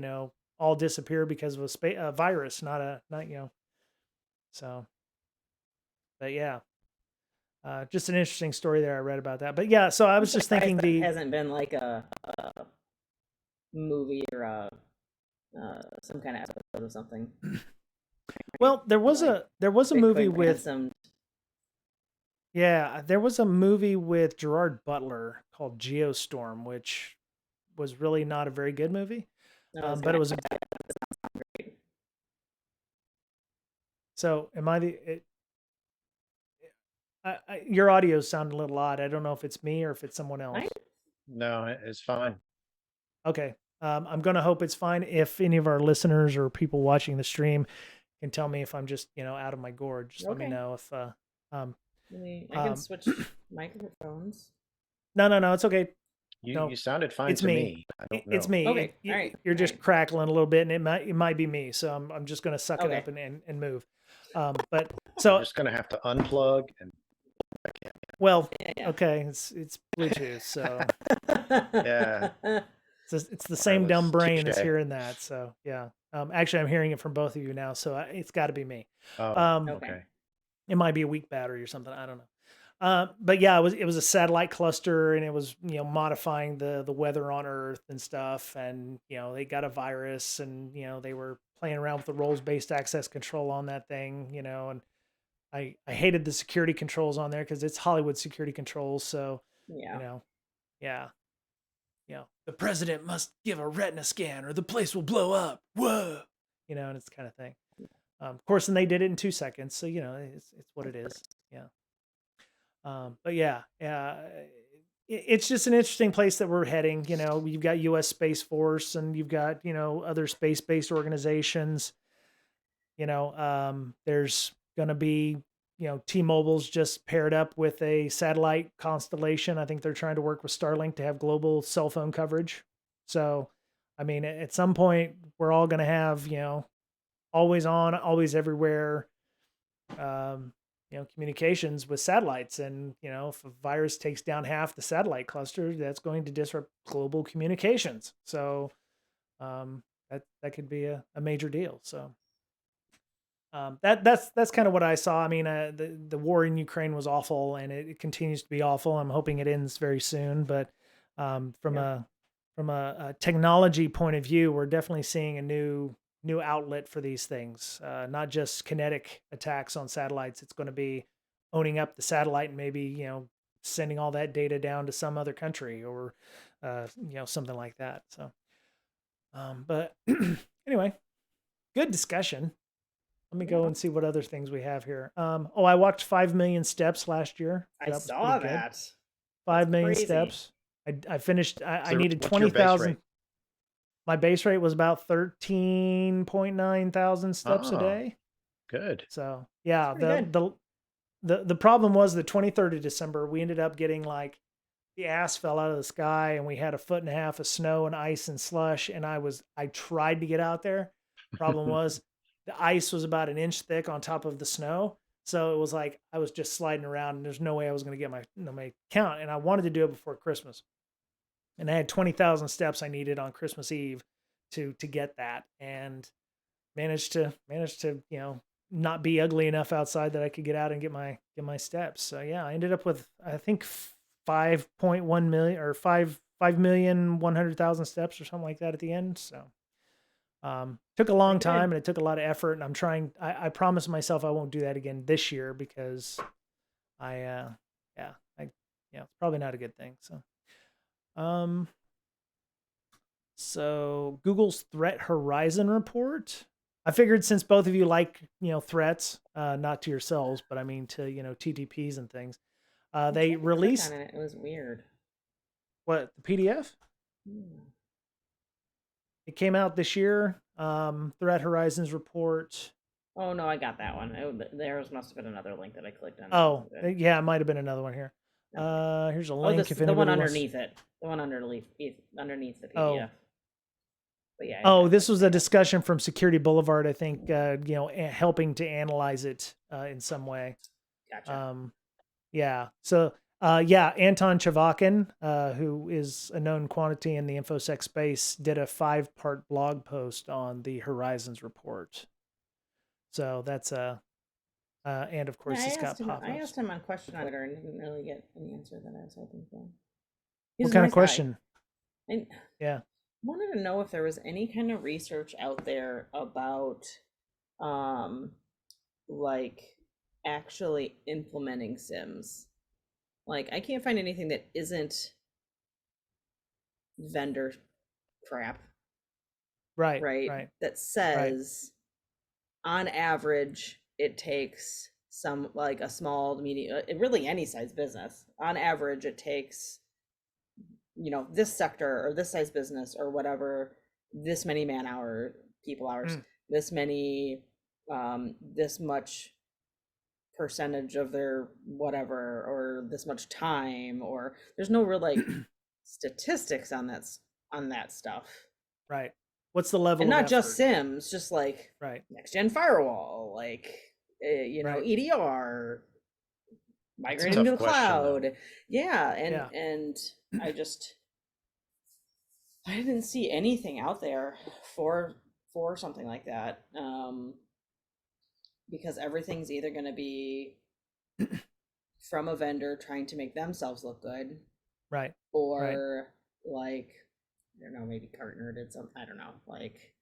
all disappear because of a virus, not so, but yeah. Just an interesting story there I read about that. But yeah, so I was just thinking hasn't been like a movie or some kind of episode of something. Well, there was a movie with there was a movie with Gerard Butler called Geostorm, which was really not a very good movie. But it was so am I the your audio sounded a little odd. I don't know if it's me or if it's someone else. No, it's fine. Okay. I'm going to hope it's fine. If any of our listeners or people watching the stream can tell me if I'm just, out of my gourd, just let me know if, I can switch microphones. No, it's okay. You sounded fine to me. I don't know. It's me. Okay. All right. You're just crackling a little bit, and it might be me. So I'm just going to suck it up and move. But so I'm just going to have to unplug and. Well, okay, it's Bluetooth, so yeah, it's the same dumb brain that's hearing that. So yeah, actually, I'm hearing it from both of you now, so it's got to be me. Okay. It might be a weak battery or something. I don't know. But yeah, it was a satellite cluster, and it was modifying the weather on Earth and stuff, and they got a virus, and they were playing around with the roles-based access control on that thing, and I hated the security controls on there because it's Hollywood security controls. So, the president must give a retina scan or the place will blow up. Whoa, and it's kind of thing. Of course, and they did it in 2 seconds. So, it's what it is. Yeah. But yeah, it's just an interesting place that we're heading. You've got U.S. Space Force and you've got, other space-based organizations. There's going to be T-Mobile's just paired up with a satellite constellation. I think they're trying to work with Starlink to have global cell phone coverage. So, I mean, at some point, we're all going to have, always on, always everywhere, um, communications with satellites. And, if a virus takes down half the satellite cluster, that's going to disrupt global communications. So, that could be a major deal. So, that's kind of what I saw. I mean, the war in Ukraine was awful, and it continues to be awful. I'm hoping it ends very soon. But from Yeah. a technology point of view, we're definitely seeing a new outlet for these things. Not just kinetic attacks on satellites. It's going to be owning up the satellite and maybe sending all that data down to some other country or something like that. So, but anyway, good discussion. Let me go Yeah. and see what other things we have here. I walked 5 million steps last year. So I that was saw pretty good. that. 5 million crazy. steps. I finished. I So needed what's your base 20,000. rate? My base rate was about 13.9 thousand steps a Ah, day. good. So yeah, Pretty good. the problem was the 23rd of December. We ended up getting like the ass fell out of the sky, and we had 1.5 feet of snow and ice and slush. And I tried to get out there. Problem was the ice was about an inch thick on top of the snow. So it was like I was just sliding around, and there's no way I was going to get my count. And I wanted to do it before Christmas, and I had 20,000 steps I needed on Christmas Eve to get that, and managed to not be ugly enough outside that I could get out and get my steps. So yeah, I ended up with I think 5.1 million or 5,100,000 steps or something like that at the end. So took a long Pretty good. time, and it took a lot of effort, and I promised myself I won't do that again this year because it's probably not a good thing. So Google's Threat Horizon report. I figured since both of you like, threats, not to yourselves, but I mean to, TTPs and things, I they tried to click released on it. It was weird. what, the PDF? Hmm. It came out this year. Threat Horizons report. Oh no, I got that one. There must have been another link that I clicked on. Oh, yeah, it might have been another one here. Okay. Here's a Oh, link if the one anybody wants. underneath it. The one underneath the PDF. Oh, But yeah. oh, this was a discussion from Security Boulevard, I think, helping to analyze it in some way. Gotcha. Yeah. So, Anton Chavakin, who is a known quantity in the InfoSec space, did a 5-part blog post on the Horizons report. So that's and of course it's got pop-ups. I asked him on question on Twitter and didn't really get an answer that I was hoping for. What kind of question? I Yeah. wanted to know if there was any kind of research out there about like actually implementing Sims. Like I can't find anything that isn't vendor crap. Right. That says on average it takes some like a small to medium really any size business on average it takes this sector or this size business or whatever this many people hours this many this much percentage of their whatever or this much time or there's no real like statistics on that stuff. Right. What's the level and of not effort? just Sims, just like next gen firewall, like EDR, migrating to the cloud. And I didn't see anything out there for something like that, because everything's either going to be from a vendor trying to make themselves look good, or like I don't know, maybe Gartner did something. I don't know, like.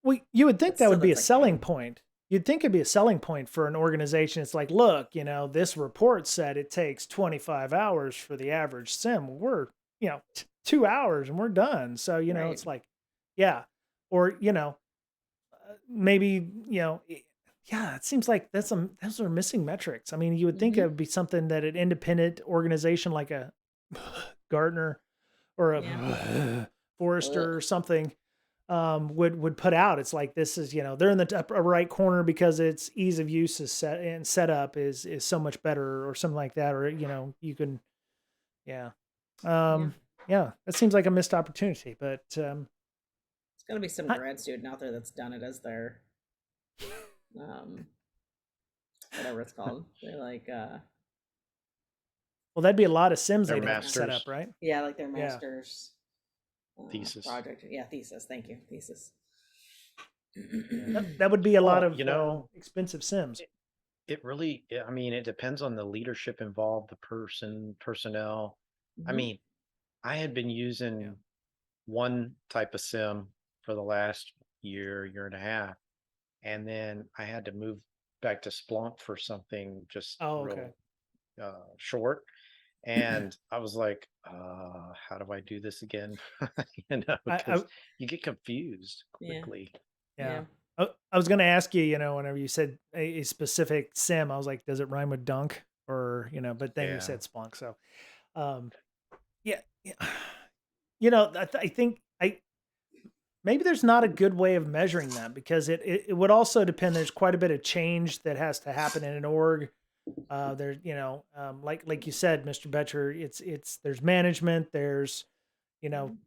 Well, you would think that would be a selling point. You'd think it'd be a selling point for an organization. It's like, look, this report said it takes 25 hours for the average sim. We're, 2 hours and we're done. So, it's like, yeah. Or, maybe, it seems like those are missing metrics. I mean, you would think it would be something that an independent organization like a Gartner or a Forrester or something would put out. It's like, this is, they're in the upper right corner because its ease of use is set and setup is so much better or something like that. Or, you can, yeah. Yeah. Yeah, that seems like a missed opportunity, but, It's gonna be some I, grad student out there that's done it as their um whatever it's called. They're like well, that'd be a lot of sims Their they'd have to set masters up, right? yeah, like their Yeah. master's thesis. project. Yeah, thesis. Thank you. Thesis. That would be a lot Well, of expensive sims. it really, I mean, it depends on the leadership involved, the personnel. I Mhm. mean, I had been using one type of sim for the last year and a half, and then I had to move back to Splunk for something just Oh, okay. real short. And I was like, how do I do this again? I Because you get confused Yeah. quickly. Yeah. Yeah. I was going to ask you, whenever you said a specific sim, I was like, does it rhyme with dunk or, but then you Yeah. said Splunk. So, um, yeah, yeah. I think maybe there's not a good way of measuring that because it would also depend. There's quite a bit of change that has to happen in an org. There's, like you said, Mr. Betcher, there's management, there's, you know,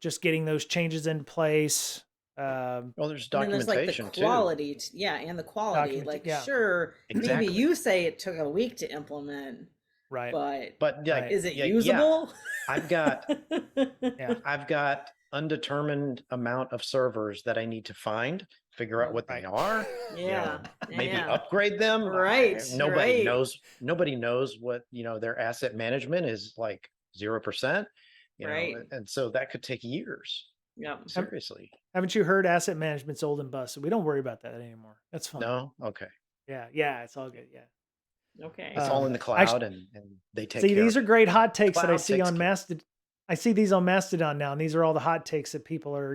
just getting those changes in place. Well, there's And then there's like the documentation too. quality, yeah, and the quality. Document, Like, yeah, sure, maybe Exactly. you say it took a week to implement, right, but But like, right, is it yeah, usable? I've got yeah, I've got undetermined amount of servers that I need to find, figure out Mm. what they right. are, Yeah, maybe yeah, upgrade them. right, right, Nobody knows what, their asset management is like 0%, right. and so that could take years. Yep. Hav- Seriously. Haven't you heard asset management's old and busted? We don't worry about that anymore. That's fine. No? Okay. Yeah, yeah, it's all good. Yeah. Okay. It's all in the Actually, cloud and they take see, care these of are it. great hot takes that I Cloud see takes on care. Mastodon. I see these on Mastodon now, and these are all the hot takes that people are,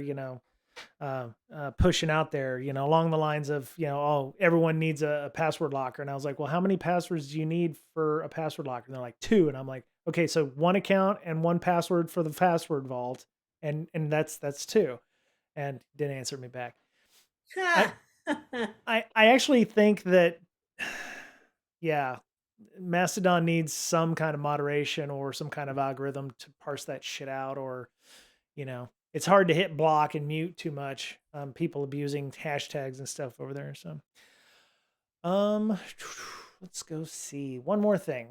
pushing out there, along the lines of, oh, everyone needs a password locker. And I was like, well, how many passwords do you need for a password locker? And they're like, 2. And I'm like, okay, so 1 account and 1 password for the password vault. And that's 2. And didn't answer me back. I actually think that, yeah, Mastodon needs some kind of moderation or some kind of algorithm to parse that shit out, or, it's hard to hit block and mute too much. People abusing hashtags and stuff over there. So, um, let's go see one more thing.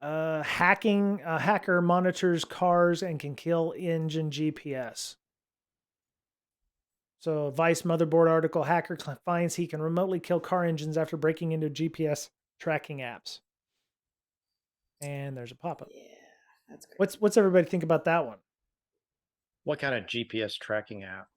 Hacking. A hacker monitors cars and can kill engine GPS. So, a Vice motherboard article: hacker finds he can remotely kill car engines after breaking into GPS tracking apps. And there's a pop-up. Yeah, that's great. What's everybody think about that one? What kind of GPS tracking app?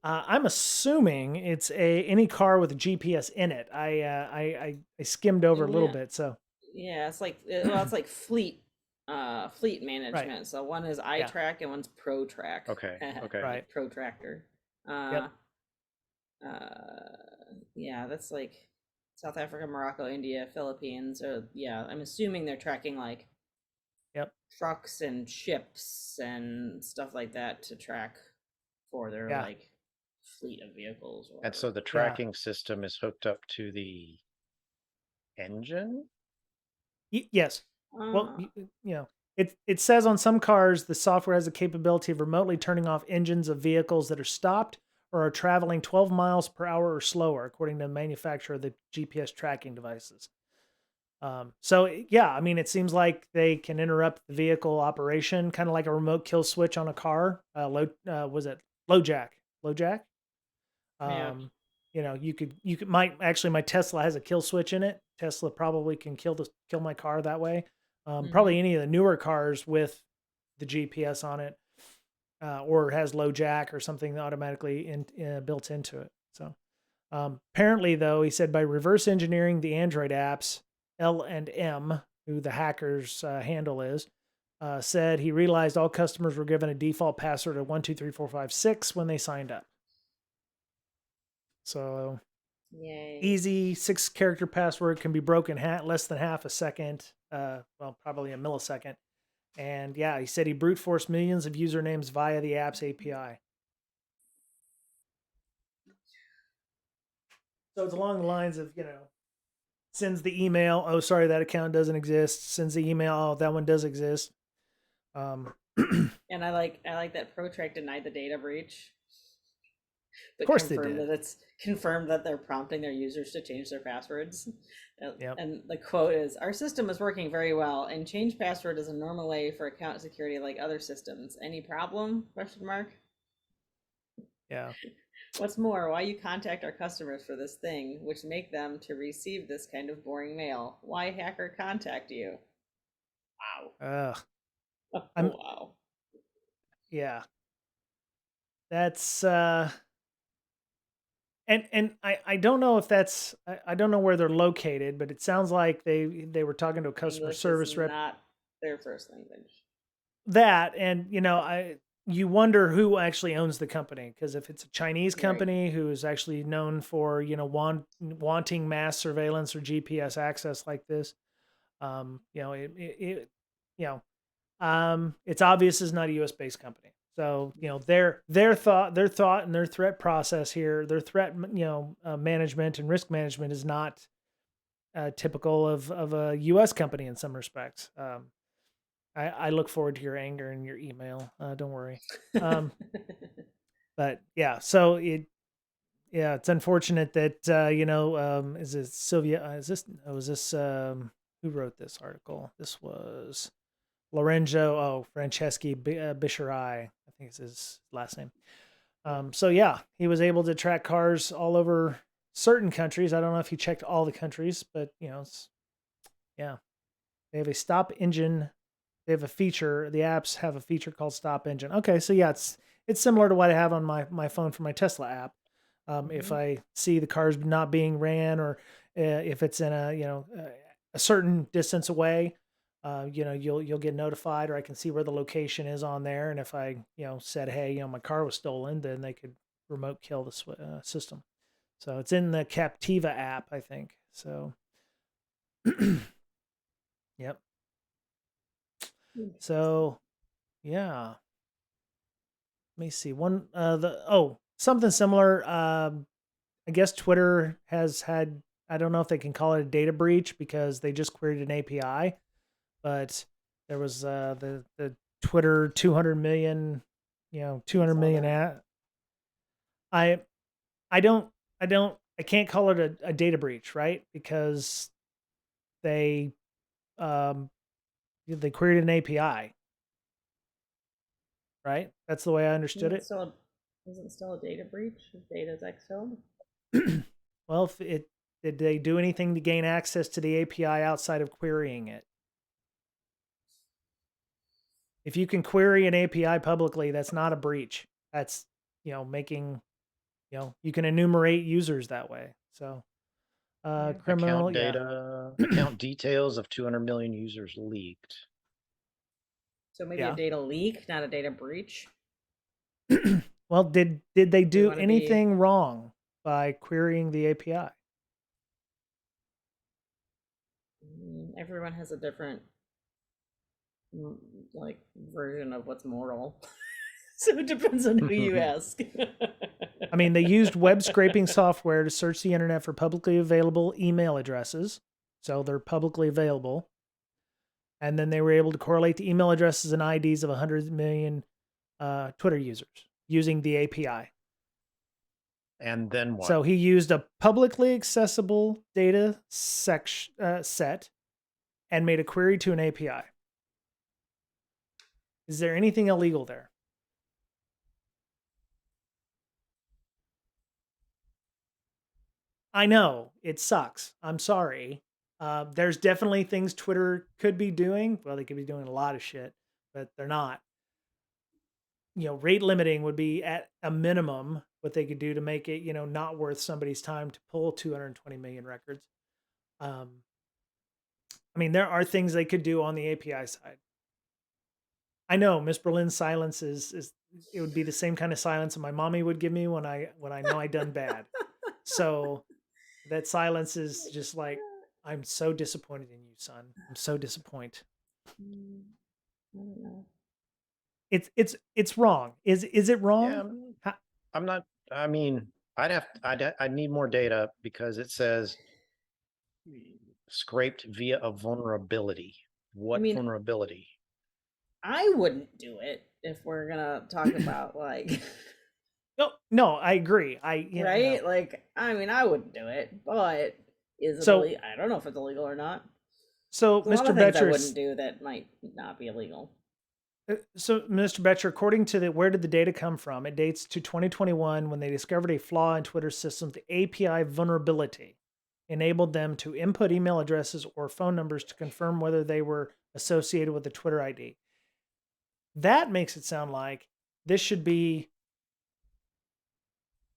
I'm assuming it's any car with a GPS in it. I skimmed over a little Yeah, bit, so yeah, it's like it's like fleet right, management. So one is yeah, iTrack and one's ProTrack. Okay. Okay. right, Like Protractor. yep, Uh yeah, that's like South Africa, Morocco, India, Philippines, or yeah, I'm assuming they're tracking like yep, trucks and ships and stuff like that to track for their yeah, like fleet of vehicles or And so whatever. the yeah. tracking system is hooked up to the engine? Yes. Well, Uh, it says on some cars the software has the capability of remotely turning off engines of vehicles that are stopped or are traveling 12 miles per hour or slower, according to the manufacturer of the GPS tracking devices. So yeah, I mean, it seems like they can interrupt the vehicle operation, kind of like a remote kill switch on a car. Was it low jack? Low jack? yeah. Um, might actually, my Tesla has a kill switch in it. Tesla probably can kill my car that way. Mm-hmm. Probably any of the newer cars with the GPS on it, or has low jack or something automatically built into it. So apparently, though, he said by reverse engineering the Android apps, L and M, who the hacker's handle is, said he realized all customers were given a default password of 123456 when they signed up. So Yay. easy 6-character password can be broken less than half a second. Well, probably a millisecond, And yeah, he said he brute forced millions of usernames via the app's API. So it's along the lines of, sends the email, oh, sorry, that account doesn't exist. Sends the email, oh, that one does exist. Of And I like that Protrack denied the data breach, but course they did. confirmed that they're prompting their users to change their passwords. Yep. And the quote is, "Our system is working very well, and change password is a normal way for account security like other systems. Any problem? Question mark. Yeah. What's more, why you contact our customers for this thing, which make them to receive this kind of boring mail? Why hacker contact you? Ugh. Wow. I'm Wow. yeah. That's and I don't know if that's I don't know where they're located, but it sounds like they were talking to a customer English is service rep. not their first language. That, and you wonder who actually owns the company, because if it's a Chinese Right. company who is actually known for wanting mass surveillance or GPS access like this, you know it's obvious it's not a U.S. based company. So their thought and their threat process here, their threat management and risk management is not typical of a U.S. company in some respects. I look forward to your anger and your email. Don't worry. Um, but yeah, so it's unfortunate that is it Sylvia? Is this? Oh, is this? Who wrote this article? This was Franceschi Bisharai, I think is his last name. So yeah, he was able to track cars all over certain countries. I don't know if he checked all the countries, but yeah, they have a stop engine. They have a feature. The apps have a feature called Stop Engine. Okay, so yeah, it's similar to what I have on my phone for my Tesla app. If I see the cars not being ran, or if it's in a certain distance away, you'll get notified, or I can see where the location is on there. And if I said, hey, my car was stolen, then they could remote kill the system. So it's in the Captiva app, I think. So, yep. So yeah, let me see one. Something similar. I guess Twitter has had. I don't know if they can call it a data breach because they just queried an API, but there was the Twitter 200 million, I 200 saw million that. at. I I can't call it a data breach, right? Because they um they queried an API, right? That's the way I understood Isn't it it. still isn't it still a data breach if data's exfilled? Well, if it did they do anything to gain access to the API outside of querying it? If you can query an API publicly, that's not a breach. That's making you can enumerate users that way. So Yeah. criminal, Account yeah. data, account details of 200 million users leaked. So maybe a Yeah. data leak, not a data breach. Well, did they We do want to be anything wrong by querying the API? everyone has a different mm, like version of what's moral. So it depends on who you ask. I mean, they used web scraping software to search the internet for publicly available email addresses. So they're publicly available. And then they were able to correlate the email addresses and IDs of 100 million Twitter users using the API. And then what? So he used a publicly accessible data set and made a query to an API. Is there anything illegal there? I know it sucks. I'm sorry. There's definitely things Twitter could be doing. Well, they could be doing a lot of shit, but they're not. Rate limiting would be at a minimum what they could do to make it, not worth somebody's time to pull 220 million records. I mean, there are things they could do on the API side. I know Miss Berlin's silence is it would be the same kind of silence that my mommy would give me when I know I done bad. So that silence is just like, I'm so disappointed in you, son. I'm so disappointed. I don't know. It's wrong. Is it Yeah, wrong? How, I'm not. I mean, I'd need more data because it says scraped via a vulnerability. I What mean, vulnerability? I wouldn't do it if we're gonna talk about like no, I agree. right? Like, I mean, I wouldn't do it, but is it So illegal? I don't know if it's illegal or not. so There's a lot Mr. of things I Betcher wouldn't do that might not be illegal. So, Mr. Betcher, according to where did the data come from? It dates to 2021 when they discovered a flaw in Twitter systems. The API vulnerability enabled them to input email addresses or phone numbers to confirm whether they were associated with a Twitter ID. That makes it sound like this should be.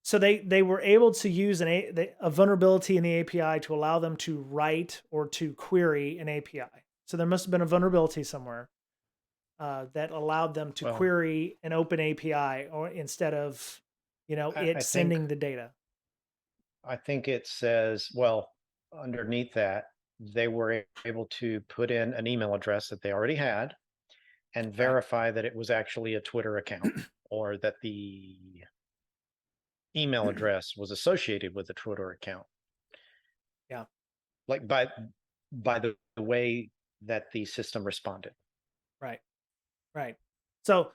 So they were able to use a vulnerability in the API to allow them to write or to query an API. So there must have been a vulnerability somewhere that allowed them to Well, query an open API or instead of, it I think sending the data. I think it says, well, underneath that, they were able to put in an email address that they already had and Right. verify that it was actually a Twitter account or that the email address was associated with a Twitter account. Yeah. Like by the way that the system responded. Right. Right. So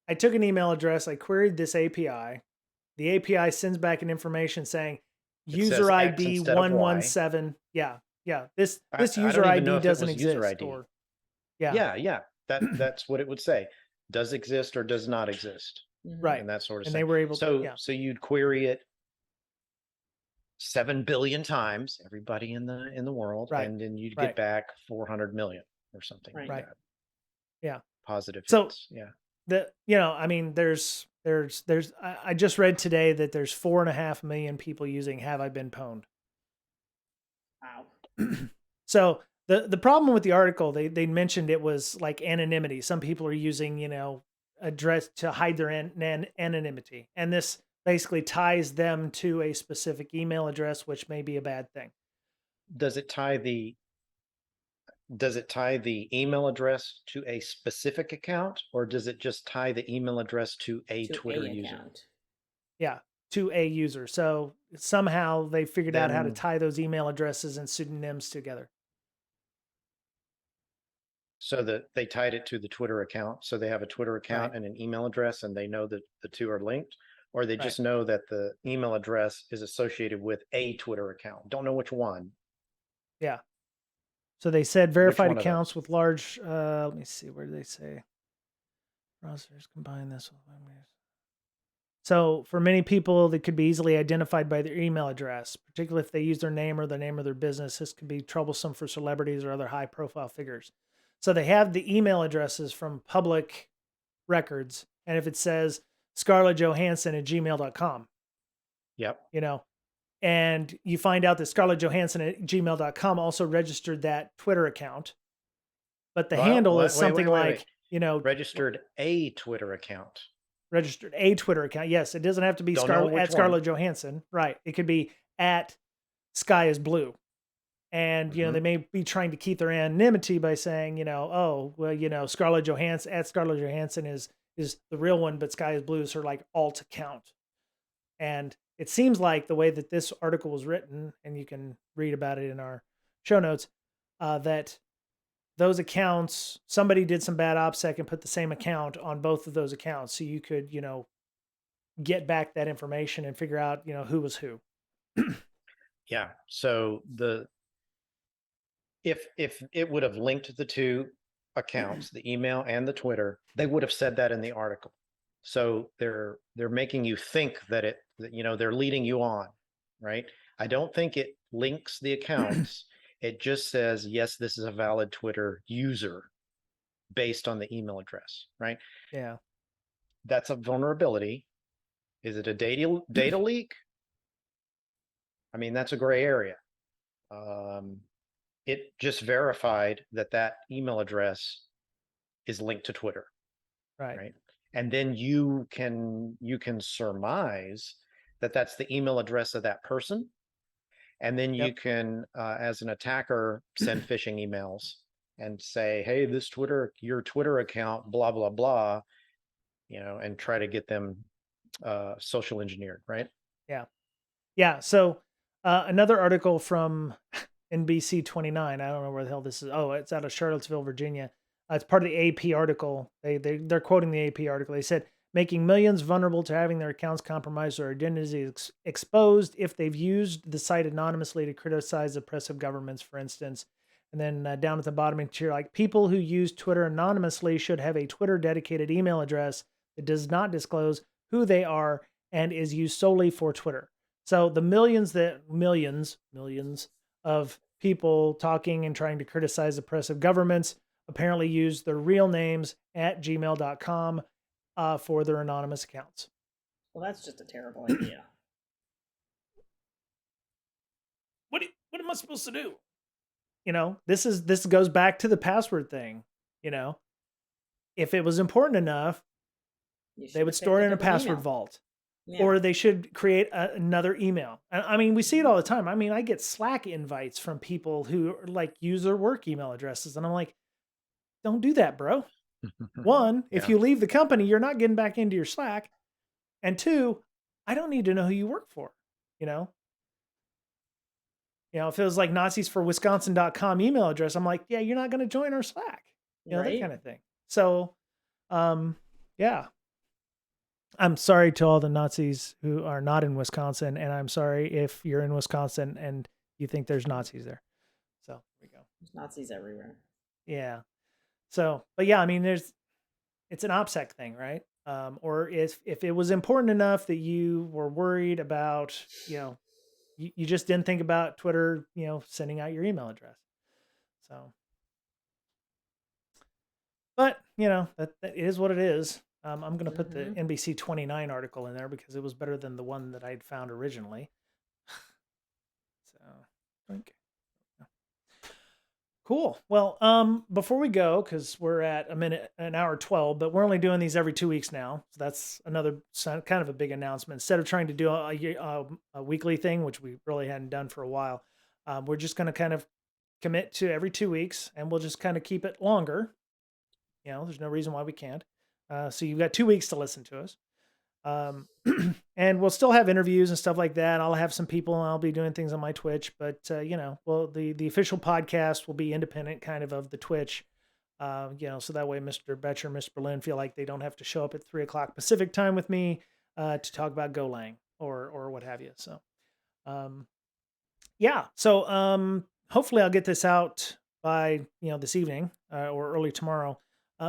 I took an email address, I queried this API. The API sends back an information saying It user says X ID instead of Y. 117. Yeah. Yeah. This I user don't even know ID if it doesn't was user exist ID. or yeah. Yeah. That's what it would say. Does exist or does not exist, Mm-hmm. Right. and that sort of And thing. they were able So yeah. so you'd query it 7 billion times, everybody in the world, Right. and then you'd get Right. back 400 million or something like Right. Right. that. Yeah. Positive So hits. Yeah. I mean, I just read today that there's 4.5 million people using Have I Been Pwned. Wow. So the problem with the article, they mentioned it was like anonymity. Some people are using, address to hide their anonymity. And this basically ties them to a specific email address, which may be a bad thing. Does it tie the email address to a specific account, or does it just tie the email address to a To Twitter a user? account. Yeah, to a user. So somehow they figured out how to Then tie those email addresses and pseudonyms together. so that they tied it to the Twitter account. So they have a Twitter Right. account and an email address, and they know that the two are linked, or they Right. just know that the email address is associated with a Twitter account. Don't know which one. Yeah. So they said Which verified one of accounts those? with large. Let me see. Where do they say? Browsers combine this with. So for many people, they could be easily identified by their email address, particularly if they use their name or the name of their business. This could be troublesome for celebrities or other high-profile figures. So they have the email addresses from public records, and if it says Scarlett Johansson at gmail.com, Yep. and you find out that Scarlett Johansson at gmail.com also registered that Twitter account, but the Well, handle is wait, something like, registered a Twitter account. registered a Twitter account. Yes, it doesn't have to be Don't know which Scarlett one. Johansson, right? It could be at Sky is Blue, and they may be trying to keep their anonymity by saying, oh well, Scarlett Johansson at Scarlett Johansson is the real one, but Sky is Blue is her like alt account, and it seems like the way that this article was written, and you can read about it in our show notes, that those accounts, somebody did some bad OPSEC and put the same account on both of those accounts. So you could, get back that information and figure out, who was who. Yeah. So if it would have linked the two accounts, the email and the Twitter, they would have said that in the article. So they're making you think that they're leading you on, right? I don't think it links the accounts. It just says, yes, this is a valid Twitter user based on the email address, right? Yeah. That's a vulnerability. Is it a data leak? I mean, that's a gray area. It just verified that email address is linked to Twitter, Right. right? And then you can surmise that that's the email address of that person, and then you Yep. can, as an attacker, send phishing emails and say, hey, your Twitter account, blah, blah, blah, and try to get them social engineered, right? Yeah. Yeah. So another article from NBC 29. I don't know where the hell this is. Oh, it's out of Charlottesville, Virginia. It's part of the AP article. They're quoting the AP article. They said making millions vulnerable to having their accounts compromised or identity exposed if they've used the site anonymously to criticize oppressive governments, for instance. And then down at the bottom, it's here like people who use Twitter anonymously should have a Twitter dedicated email address that does not disclose who they are and is used solely for Twitter. So the millions of people talking and trying to criticize oppressive governments apparently use their real names at gmail.com for their anonymous accounts. Well, that's just a terrible idea. What am I supposed to do? This goes back to the password thing. If it was important enough, they would store it in a password vault. Yeah. Or they should create another email. I mean, we see it all the time. I mean, I get Slack invites from people who use their work email addresses. And I'm like, don't do that, bro. One, if you leave the company, you're not getting back into your Slack. And two, I don't need to know who you work for. If it was like Nazis for Wisconsin.com email address, I'm like, yeah, you're not going to join our Slack. Right? That kind of thing. So, yeah. I'm sorry to all the Nazis who are not in Wisconsin, and I'm sorry if you're in Wisconsin and you think there's Nazis there. So there we go. There's Nazis everywhere. Yeah. So, but yeah, I mean, it's an OPSEC thing, right? Or if it was important enough that you were worried about, you just didn't think about Twitter, sending out your email address. So, but that is what it is. I'm going to put the NBC 29 article in there because it was better than the one that I'd found originally. So, okay. Cool. Well, before we go, because we're at an hour 12, but we're only doing these every 2 weeks now. So that's another kind of a big announcement. Instead of trying to do a weekly thing, which we really hadn't done for a while, we're just going to kind of commit to every 2 weeks, and we'll just kind of keep it longer. There's no reason why we can't. So you've got 2 weeks to listen to us. And we'll still have interviews and stuff like that. I'll have some people and I'll be doing things on my Twitch, but the official podcast will be independent kind of the Twitch. So that way Mr. Betcher, Mr. Berlin feel like they don't have to show up at 3:00 Pacific time with me, to talk about Golang or what have you. So, yeah. So, hopefully I'll get this out by, this evening, or early tomorrow.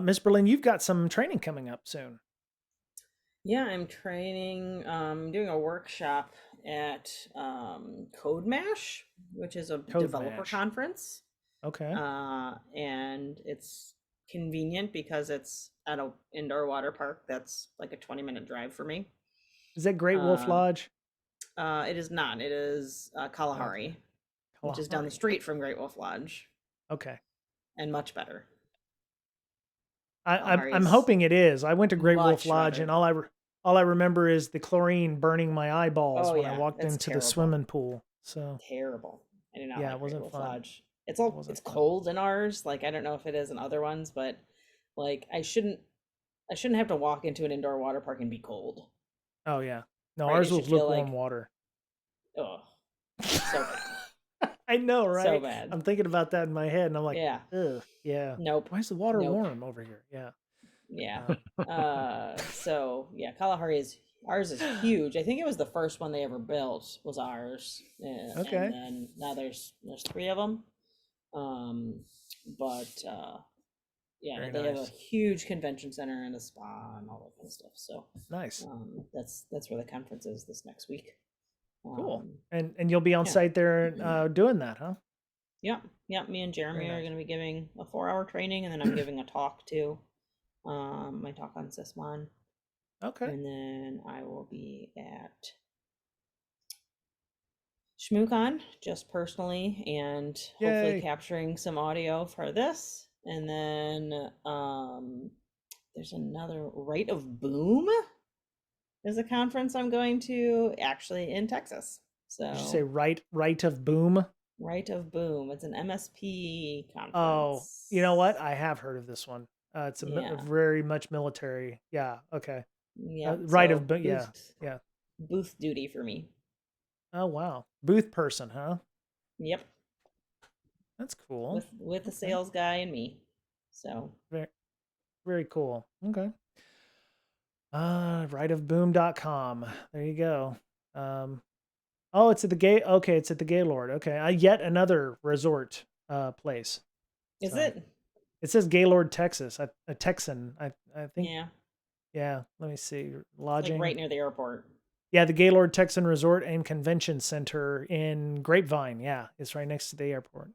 Ms. Berlin, you've got some training coming up soon. Yeah, I'm training, doing a workshop at Code Mash, which is a developer conference. Okay. And it's convenient because it's at an indoor water park that's like a 20-minute drive for me. Is that Great Wolf Lodge? It is not. It is Kalahari, which is down the street from Great Wolf Lodge. Okay. And much better. I'm hoping it is. I went to Great Wolf Lodge, and all I remember is the chlorine burning my eyeballs when I walked into the swimming pool. So terrible. I did not like it wasn't Great Wolf fun. Lodge. It's cold in ours. Like, I don't know if it is in other ones, but like I shouldn't have to walk into an indoor water park and be cold. Oh yeah. No, ours was lukewarm water. Oh, so bad. I know, right? So bad. I'm thinking about that in my head, and I'm like, yeah, ugh, yeah. Nope. Why is the water warm over here? Yeah. Yeah. So yeah, Kalahari ours is huge. I think it was the first one they ever built was ours. Okay. And then now there's 3 of them. Yeah, they have a huge convention center and a spa and all that kind of stuff. So nice. That's where the conference is this next week. Cool. And you'll be on site there doing that, huh? Yeah. Me and Jeremy are going to be giving a 4-hour training, and then I'm giving a talk too. My talk on Sysmon. Okay. And then I will be at ShmooCon just personally, and hopefully capturing some audio for this. And then there's another Rite of Boom. There's a conference I'm going to actually in Texas. So did you say Rite of Boom? Right of Boom. It's an MSP Oh, you know what? conference. I have heard of this one. It's a Yeah. very much military. Yeah. Okay. Yep. Right of, So but yeah, yeah. booth duty for me. Oh wow, booth person, huh? Yep. That's cool. With the Okay. sales guy and me. So Very very cool. Okay. Rightofboom.com. There you go. Um, oh, it's at the gay. Okay, it's at the Gaylord. Okay, yet another resort place. is So it? it says Gaylord, Texas. A Texan. I think. Yeah. Yeah. Let me see. It's like Lodging. right near the airport. Yeah, the Gaylord Texan Resort and Convention Center in Grapevine. Yeah, it's right next to the airport.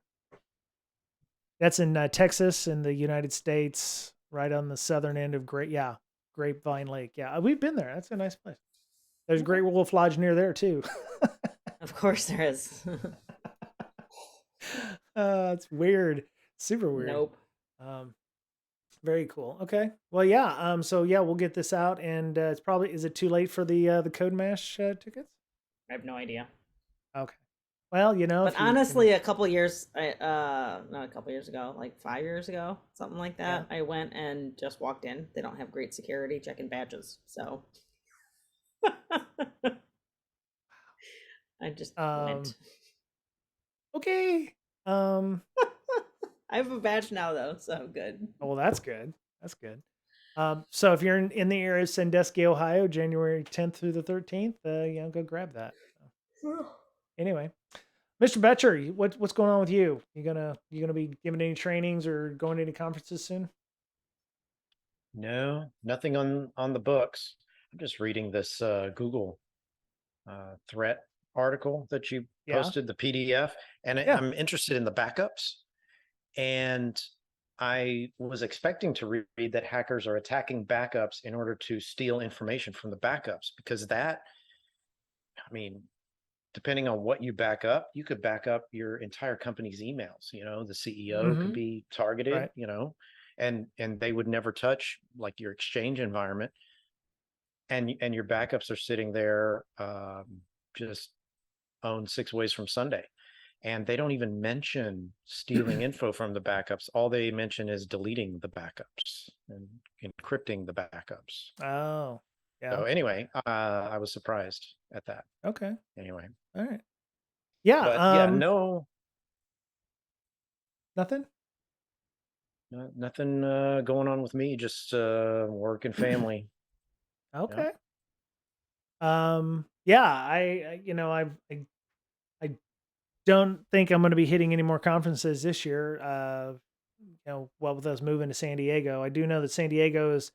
That's in Texas in the United States, right on the southern end of Grapevine Lake. Yeah, we've been there. That's a nice place. There's Okay. Great Wolf Lodge near there too. Of course there is. It's weird, super weird. Nope. Um, very cool. Okay, well, yeah. So yeah, we'll get this out, and it's probably is it too late for the Code Mash tickets? I have no idea. Okay. Well, But if you can, honestly, a couple years, not a couple years ago, like 5 years ago, something like yeah. that, I went and just walked in. They don't have great security checking badges, so I just Um, went. okay. Um, I have a badge now, though, so good. oh, well, that's good. That's good. So if you're in the area of Sandusky, Ohio, January 10th through the 13th, go grab that. So, anyway, Mr. Betcher, what's going on with you? You gonna be giving any trainings or going to any conferences soon? No, nothing on the books. I'm just reading this Google threat article that you Yeah, posted, the PDF, and yeah. I'm interested in the backups. And I was expecting to read that hackers are attacking backups in order to steal information from the backups, because that, I mean, depending on what you back up, you could back up your entire company's emails. The CEO could Mm-hmm. be targeted, Right. and they would never touch like your Exchange environment, and your backups are sitting there, just owned 6 ways from Sunday. And they don't even mention stealing info from the backups. All they mention is deleting the backups and encrypting the backups. Oh, yeah. So anyway, I was surprised at that. Okay. Anyway, All right. Yeah. but yeah, no, Nothing. nothing going on with me. Just work and family. Yeah. Okay. Yeah. I don't think I'm going to be hitting any more conferences this year. Well, with us moving to San Diego, I do know that San Diego is,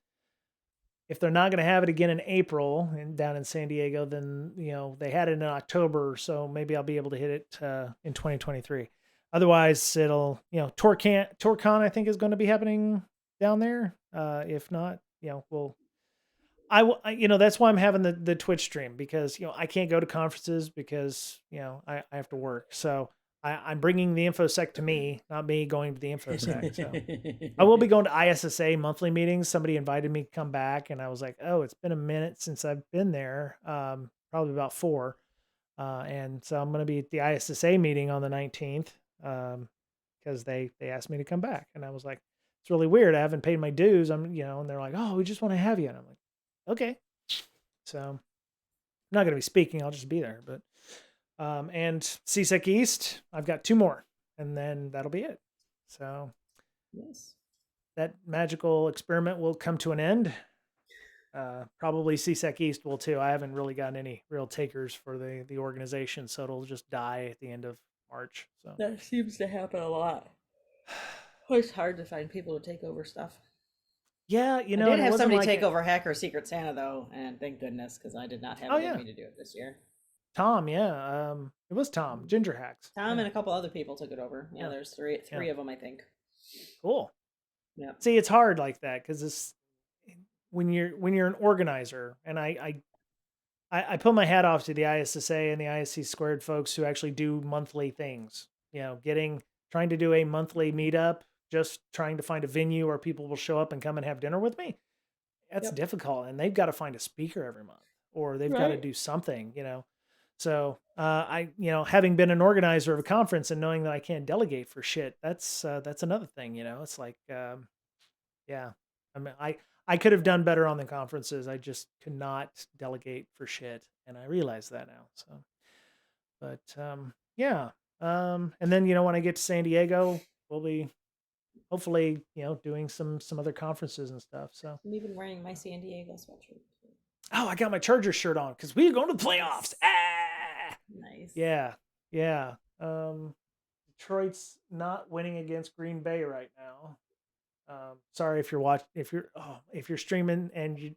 if they're not going to have it again in April and down in San Diego, then they had it in October, so maybe I'll be able to hit it in 2023. Otherwise, it'll TorCon I think is going to be happening down there. If not, we'll that's why I'm having the Twitch stream, because I can't go to conferences because I have to work. So I'm bringing the infosec to me, not me going to the infosec. So I will be going to ISSA monthly meetings. Somebody invited me to come back, and I was like, oh, it's been a minute since I've been there. Probably about 4. And so I'm going to be at the ISSA meeting on the 19th, because they asked me to come back, and I was like, it's really weird. I haven't paid my dues. And they're like, oh, we just want to have you. And I'm like, okay. So I'm not going to be speaking. I'll just be there. But and CSEC East, I've got 2 more, and then that'll be it. So Yes. that magical experiment will come to an end. Probably CSEC East will too. I haven't really gotten any real takers for the organization, so it'll just die at the end of March. So That seems to happen a lot. It's hard to find people to take over stuff. yeah, I and did it have wasn't somebody like take it. over Hacker Secret Santa though, and thank goodness, because I did not have Oh it in yeah, me to do it this year. Tom. Yeah, it was Tom Ginger Hacks. Tom Yeah, and a couple other people took it over. Yeah, yeah, there's three yeah. of them, I think. Cool. Yeah. See, it's hard like that because it's when you're an organizer, and I put my hat off to the ISSA and the ISC squared folks who actually do monthly things. Trying to do a monthly meetup, just trying to find a venue where people will show up and come and have dinner with me. That's Yep. difficult, and they've got to find a speaker every month, or they've got to Right. do something. So having been an organizer of a conference and knowing that I can't delegate for shit, that's another thing. It's like, yeah, I mean, I could have done better on the conferences. I just could not delegate for shit, and I realize that now. So, but yeah, and then when I get to San Diego, we'll be hopefully doing some other conferences and stuff. So, I'm even wearing my San Diego sweatshirt. oh, I got my Chargers shirt on because we're going to the playoffs. Ah, Nice. yeah, yeah. Detroit's not winning against Green Bay right now. Sorry if you're streaming and you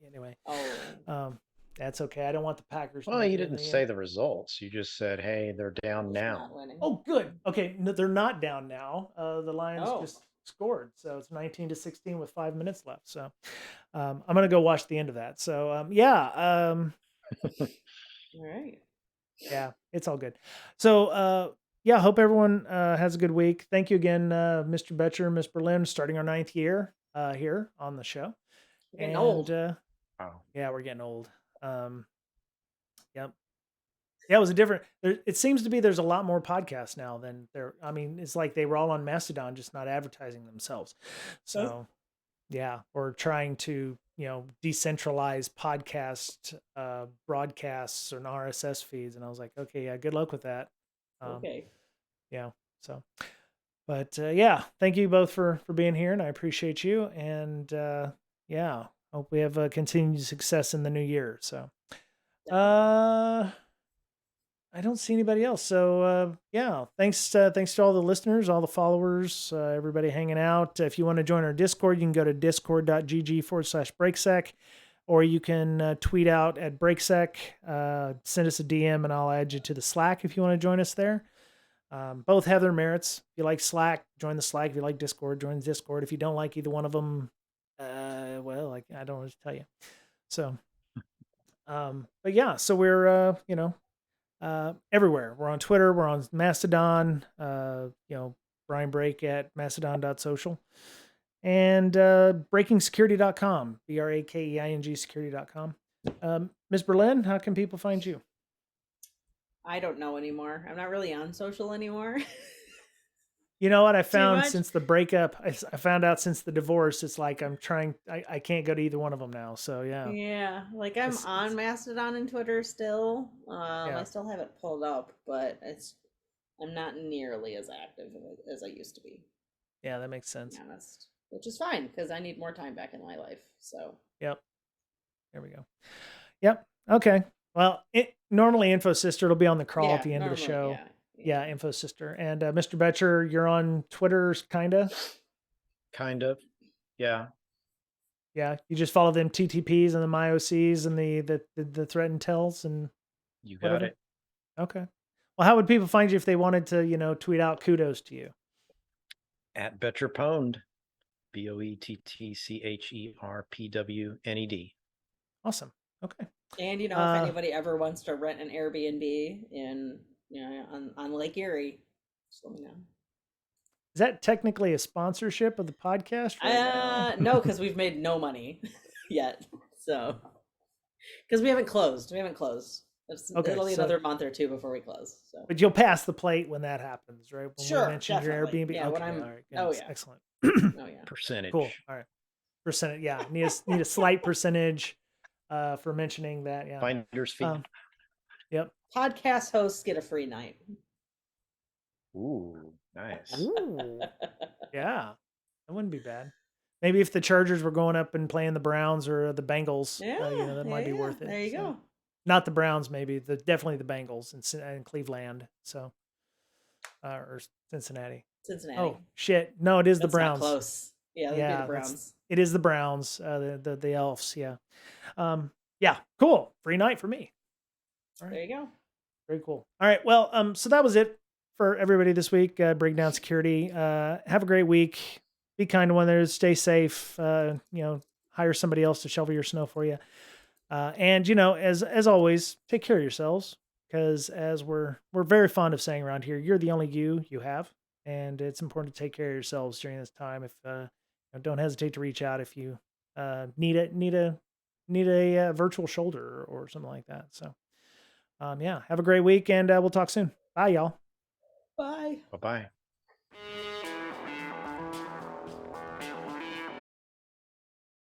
anyway. Oh. That's okay. I don't want the Packers to Well, make you it in didn't the say end. the results. You just said, hey, they're down It's not now. winning. Oh, good. Okay, no, they're not down now. The Lions Oh. just scored, so it's 19-16 with 5 minutes left. So I'm gonna go watch the end of that. So yeah, All right. yeah, it's all good. So yeah, hope everyone has a good week. Thank you again, Mr. Betcher, Miss Berlin, starting our 9th year here on the show. We're getting And old. Wow. yeah, we're getting old. Yep. Yeah, it was a different. It seems to be there's a lot more podcasts now than there. I mean, it's like they were all on Mastodon, just not advertising themselves. So, yeah, or trying to decentralize podcast broadcasts or RSS feeds, and I was like, okay, yeah, good luck with that. Okay. Yeah. So, but yeah, thank you both for being here, and I appreciate you. And yeah, hope we have continued success in the new year. So, I don't see anybody else. So yeah, thanks to all the listeners, all the followers, everybody hanging out. If you want to join our Discord, you can go to discord.gg/BrakeSec, or you can tweet out at BrakeSec. Send us a DM, and I'll add you to the Slack if you want to join us there. Both have their merits. If you like Slack, join the Slack. If you like Discord, join the Discord. If you don't like either one of them, well, like I don't know what to tell you. So, but yeah, so we're everywhere. We're on Twitter. We're on Mastodon. Brian Brake at mastodon.social, and breakingsecurity.com, BRAKEING security.com. Ms. Berlin, how can people find you? I don't know anymore. I'm not really on social anymore. You know what I Too found much? since the breakup? I found out since the divorce. It's like I can't go to either one of them now. So yeah, Yeah, like I'm on Mastodon and Twitter still. yeah, I still have it pulled up, but I'm not nearly as active as I used to be, yeah, that makes to sense. be honest. Which is fine because I need more time back in my life. So Yep. There we go. Yep. Okay. Well, normally Info Sister it'll be on the crawl at the end of the show. Yeah, Info Sister. And Mr. Betcher, you're on Twitter, kinda. Kind of. Yeah. Yeah, you just follow them TTPs and the MyOCs and the threat and tells and You got whatever. it. Okay. Well, how would people find you if they wanted to tweet out kudos to you? At Betcher Pwned. BOETTCHERPWNED. Awesome. Okay. And if anybody ever wants to rent an Airbnb in on Lake Erie, just let me know. Is that technically a sponsorship of the podcast right now? No, because we've made no money yet. So because we haven't closed. Okay, It'll be another month or two before we close. So but you'll pass the plate when that happens, right? When sure, we mentioned your definitely. Airbnb. Yeah, okay, when I'm all right. oh yeah. Excellent. Oh yeah. Percentage. Cool. All right. Percentage. Yeah. Need a slight percentage for mentioning that. Yeah. Finder's fee. Yep. Podcast hosts get a free night. Ooh, nice. Ooh. Yeah. That wouldn't be bad. Maybe if the Chargers were going up and playing the Browns or the Bengals, that might be worth it. There you go. Not the Browns, maybe definitely the Bengals in Cleveland. So, or Cincinnati. Oh shit! No, it is the Browns. Not close. Yeah, that'd be the Browns. It is the Browns. The Elves. Yeah. Yeah. Cool. Free night for me. All right. There you go. Very cool. All right. Well, so that was it for everybody this week. Breakdown Security. Have a great week. Be kind to one another. Stay safe. Hire somebody else to shovel your snow for you. And as always, take care of yourselves, because as we're very fond of saying around here, you're the only you have, and it's important to take care of yourselves during this time. If don't hesitate to reach out if you need a virtual shoulder or something like that. So, Yeah, have a great week, and we'll talk soon. Bye, y'all. Bye. Bye bye.